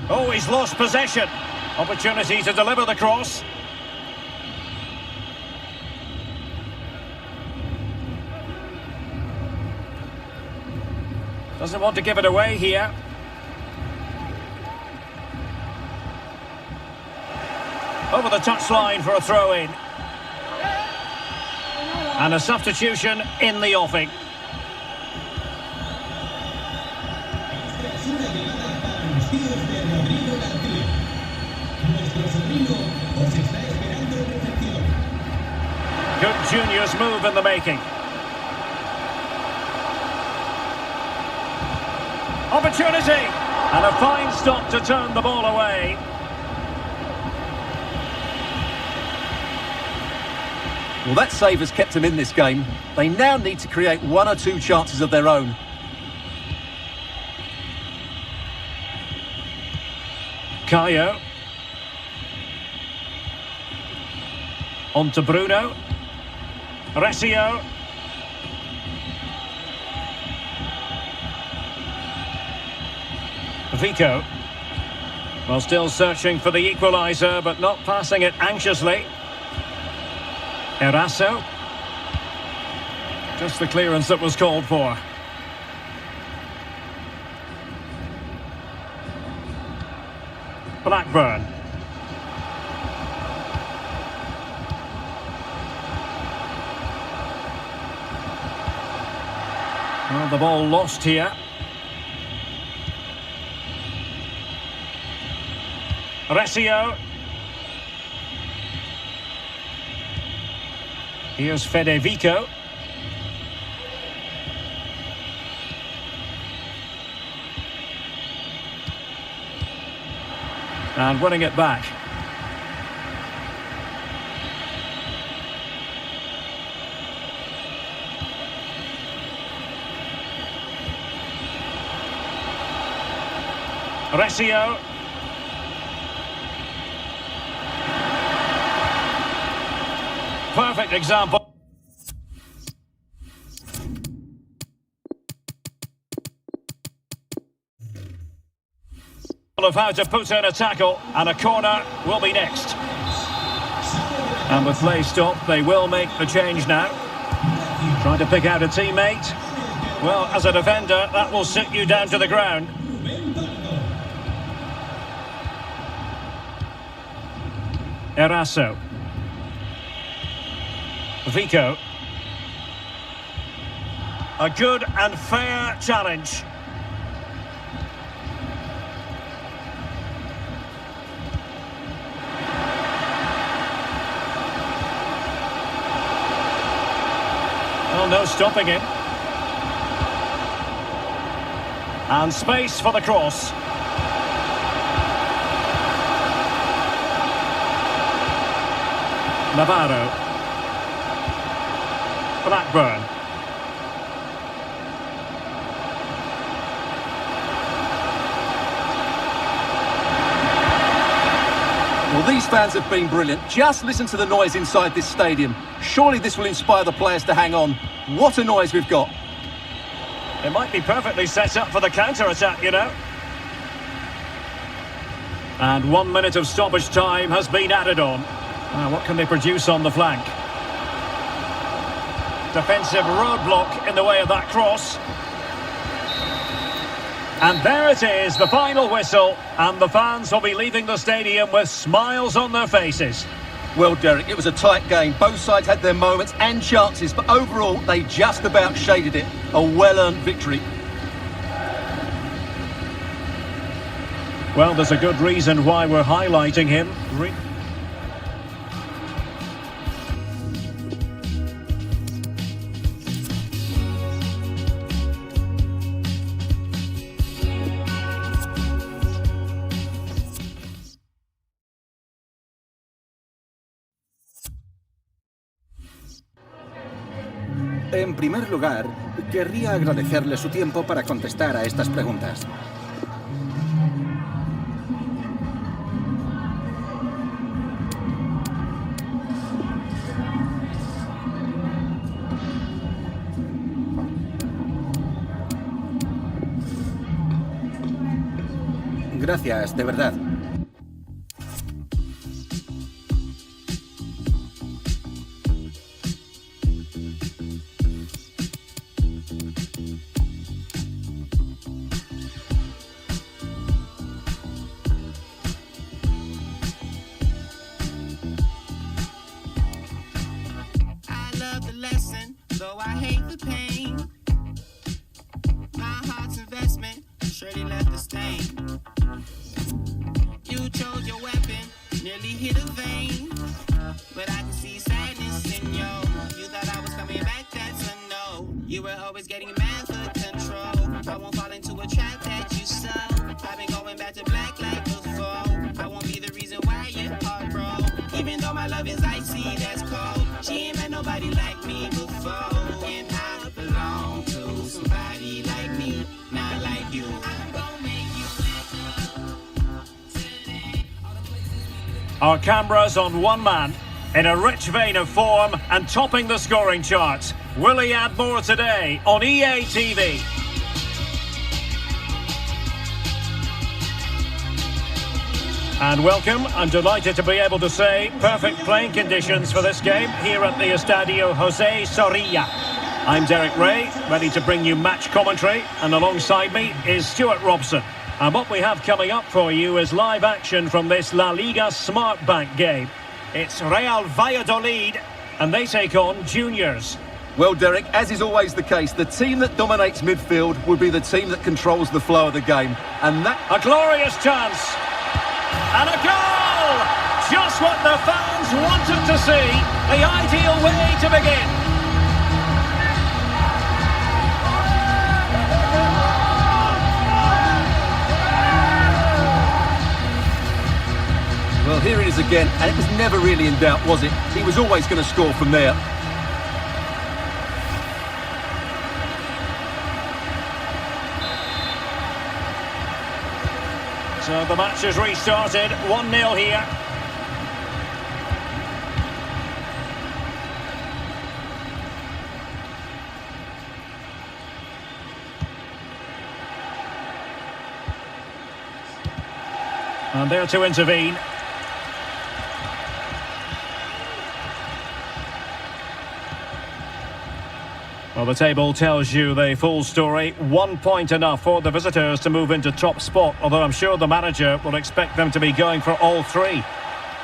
Oh, he's lost possession. Opportunity to deliver the cross. Doesn't want to give it away here. Over the touchline for a throw-in. And a substitution in the offing. Good juniors move in the making. Opportunity! And a fine stop to turn the ball away. Well, that save has kept them in this game. They now need to create one or two chances of their own. Caio. On to Bruno. Recio. Vico. Well, still searching for the equaliser, but not passing it anxiously. Eraso. Just the clearance that was called for. Blackburn. Well, the ball lost here. Recio. Here's Vico. And winning it back. Recio. Perfect example of how to put in a tackle, and a corner will be next. And with play stopped, they will make the change now. Trying to pick out a teammate. Well, as a defender, that will sit you down to the ground. Eraso. Vico. A good and fair challenge. Well, no stopping him. And space for the cross. Navarro. Blackburn. Well, these fans have been brilliant. Just listen to the noise inside this stadium. Surely this will inspire the players to hang on. What a noise we've got. It might be perfectly set up for the counter-attack, you know. And 1 minute of stoppage time has been added on. Now, what can they produce on the flank? Defensive roadblock in the way of that cross. And there it is, the final whistle, and the fans will be leaving the stadium with smiles on their faces. Well, Derek, it was a tight game. Both sides had their moments and chances, but overall, they just about shaded it. A well-earned victory. Well, there's a good reason why we're highlighting him. En primer lugar, querría agradecerle su tiempo para contestar a estas preguntas. Gracias, de verdad. Though I hate the pain, my heart's investment surely left a stain. You chose your weapon, nearly hit a vein, but I can see sadness in you. You thought I was coming back, that's a no. You were always getting mad for control. I won't fall into a trap that you sow. I've been going back to black like before. I won't be the reason why your heart broke. Even though my love is icy, that's cold. She ain't met nobody like me before. And I belong to somebody like me, not like you. I'm gonna make you today. Our cameras on one man, in a rich vein of form and topping the scoring charts. Will he add more today on EA TV? And welcome, I'm delighted to be able to say perfect playing conditions for this game here at the Estadio José Zorrilla. I'm Derek Ray, ready to bring you match commentary, and alongside me is Stuart Robson. And what we have coming up for you is live action from this La Liga Smartbank game. It's Real Valladolid, and they take on Juniors. Well, Derek, as is always the case, the team that dominates midfield will be the team that controls the flow of the game. And that... A glorious chance! And a goal! Just what the fans wanted to see. The ideal way to begin. Well, here it is again, and it was never really in doubt, was it? He was always going to score from there. So the match is restarted, 1-0 here. And there to intervene. Well, the table tells you the full story. 1 point enough for the visitors to move into top spot, although I'm sure the manager will expect them to be going for all three.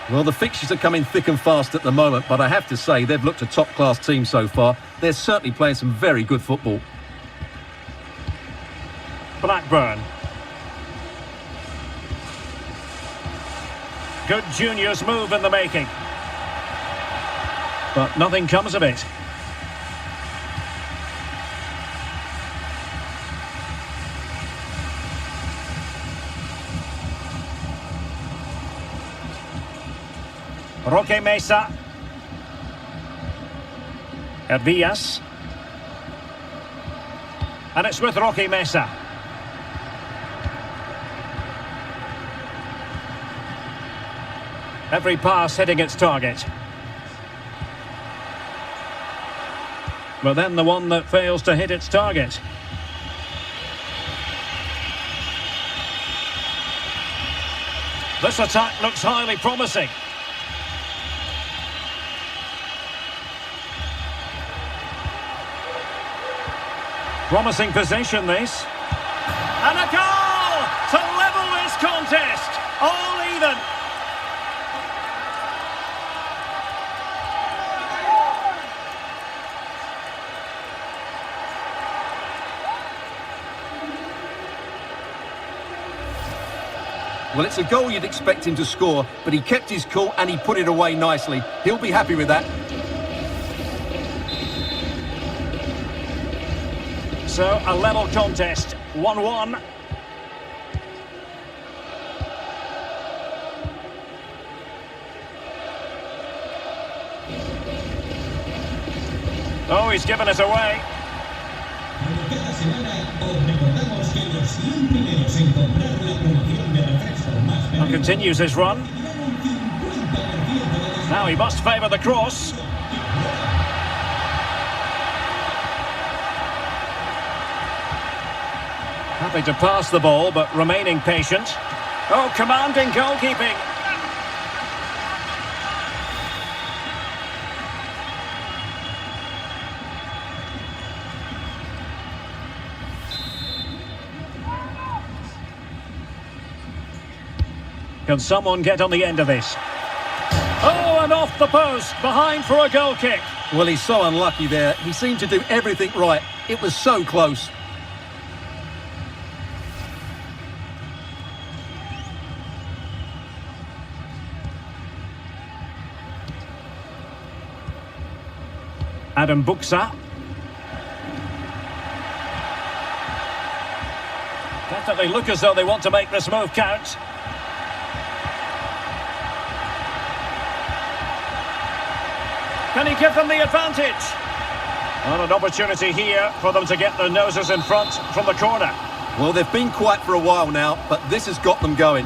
Well, the fixtures are coming thick and fast at the moment, but I have to say they've looked a top-class team so far. They're certainly playing some very good football. Blackburn. Good juniors move in the making. But nothing comes of it. Roque Mesa. Hervías. And it's with Roque Mesa. Every pass hitting its target. But then the one that fails to hit its target. This attack looks highly promising. Promising possession, this. And a goal to level this contest. All even. Well, it's a goal you'd expect him to score, but he kept his cool and he put it away nicely. He'll be happy with that. So, a level contest, 1-1. Oh, he's given it away. Cada semana os recordamos que los 100 primeros en comprar la promoción de refresco más And continues his run. Now he must favour the cross. Happy to pass the ball, but remaining patient. Oh, commanding goalkeeping. Can someone get on the end of this? Oh, and off the post, behind for a goal kick. Well, he's so unlucky there. He seemed to do everything right. It was so close. Adam Buxa. Definitely look as though they want to make this move count. Can he give them the advantage? And an opportunity here for them to get their noses in front from the corner. Well, they've been quiet for a while now, but this has got them going.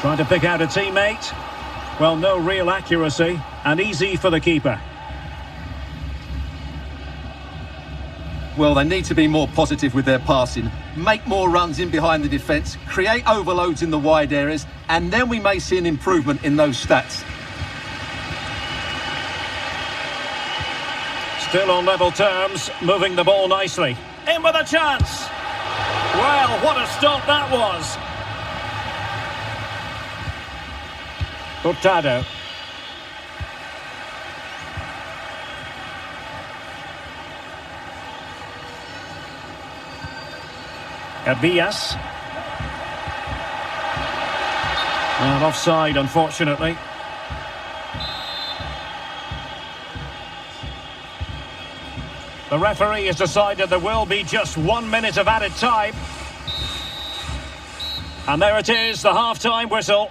Trying to pick out a teammate. Well, no real accuracy, and easy for the keeper. Well, they need to be more positive with their passing. Make more runs in behind the defence, create overloads in the wide areas, and then we may see an improvement in those stats. Still on level terms, moving the ball nicely. In with a chance! Well, what a stop that was! Hurtado. Hervías. And offside, unfortunately. The referee has decided there will be just 1 minute of added time. And there it is, the half-time whistle.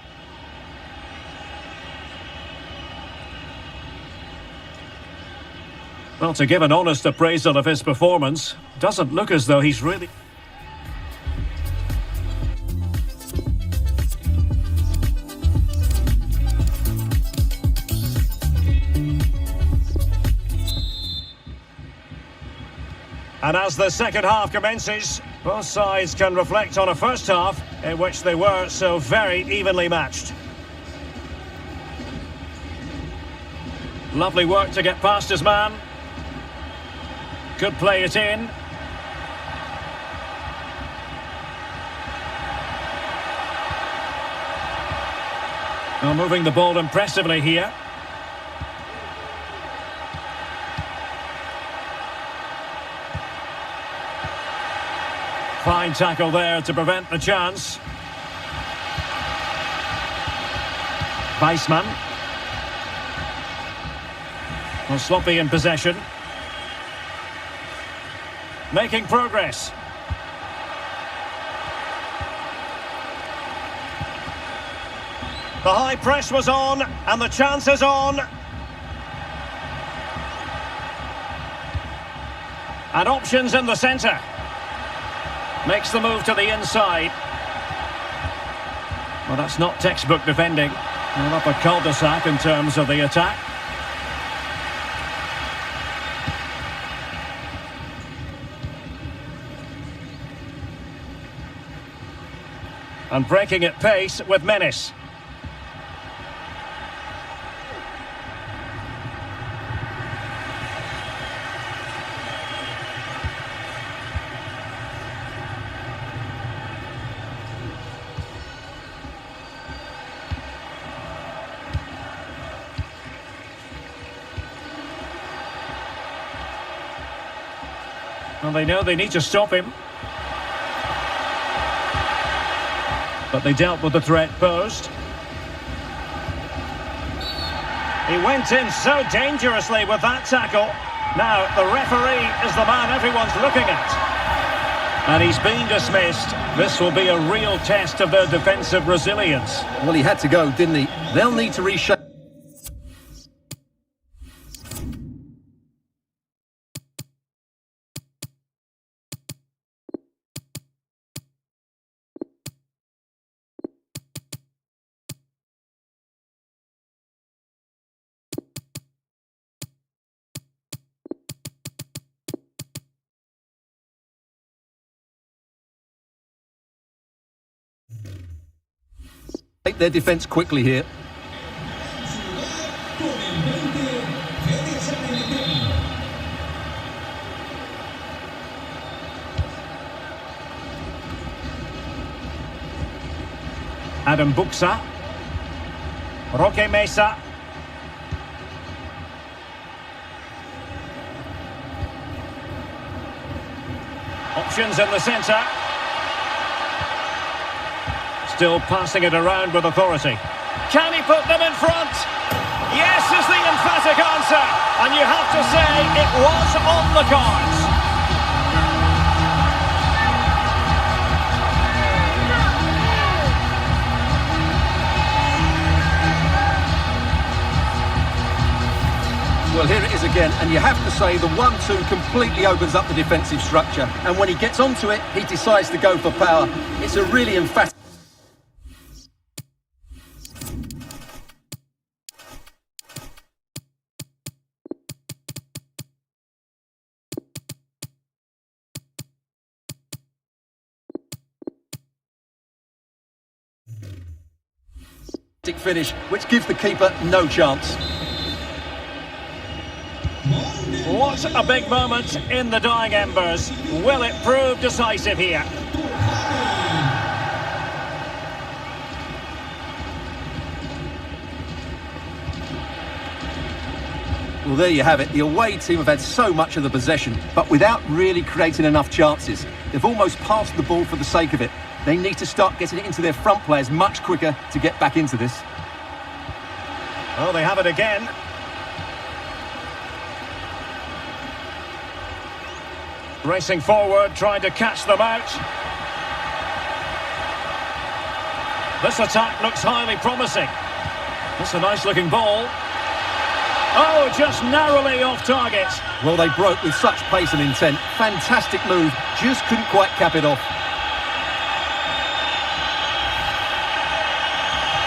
Well, to give an honest appraisal of his performance, doesn't look as though he's really... And as the second half commences, both sides can reflect on a first half in which they were so very evenly matched. Lovely work to get past his man. Could play it in. Well, moving the ball impressively here. Fine tackle there to prevent the chance. Weissman. Well, sloppy in possession. Making progress. The high press was on, and the chance is on. And options in the centre. Makes the move to the inside. Well, that's not textbook defending. Well, up a cul-de-sac in terms of the attack. And breaking at pace with menace. Well, they know they need to stop him. But they dealt with the threat posed. He went in so dangerously with that tackle. Now, the referee is the man everyone's looking at. And he's been dismissed. This will be a real test of their defensive resilience. Well, he had to go, didn't he? They'll need to reshape. Their defence quickly here. Adam Buxa. Roque Mesa. Options in the centre. Still passing it around with authority. Can he put them in front? Yes is the emphatic answer. And you have to say it was on the cards. Well, here it is again, and you have to say the 1-2 completely opens up the defensive structure. And when he gets onto it, he decides to go for power. It's a really emphatic... finish, which gives the keeper no chance. What a big moment in the dying embers. Will it prove decisive here? Well, there you have it. The away team have had so much of the possession, but without really creating enough chances. They've almost passed the ball for the sake of it. They need to start getting it into their front players much quicker to get back into this. Oh, they have it again. Racing forward, trying to catch them out. This attack looks highly promising. That's a nice-looking ball. Oh, just narrowly off target. Well, they broke with such pace and intent. Fantastic move, just couldn't quite cap it off.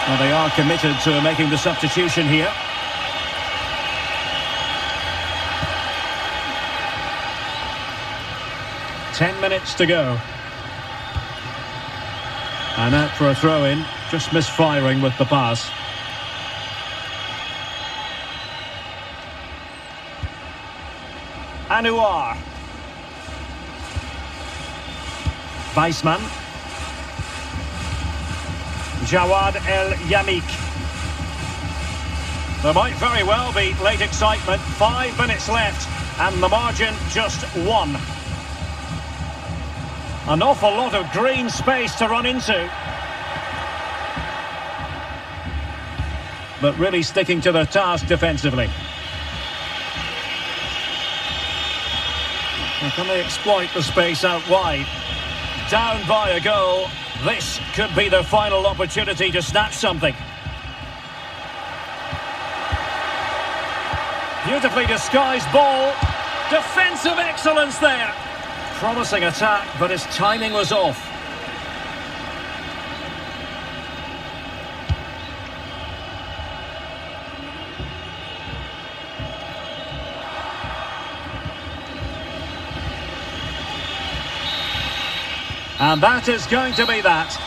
Well, they are committed to making the substitution here. 10 minutes to go. And out for a throw-in, just misfiring with the pass. Anouar. Weissman. Jawad El Yamik. There might very well be late excitement. 5 minutes left and the margin just 1. An awful lot of green space to run into. But really sticking to their task defensively. And can they exploit the space out wide? Down by a goal. This could be their final opportunity to snatch something. Beautifully disguised ball. Defensive excellence there. Promising attack, but his timing was off. And that is going to be that.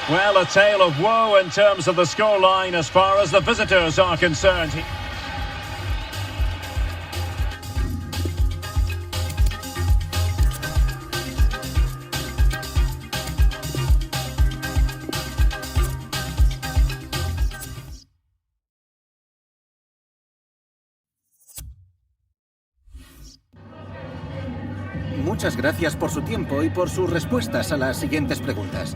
Well, a tale of woe in terms of the scoreline as far as the visitors are concerned. Muchas gracias por su tiempo y por sus respuestas a las siguientes preguntas.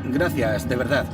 Gracias, de verdad.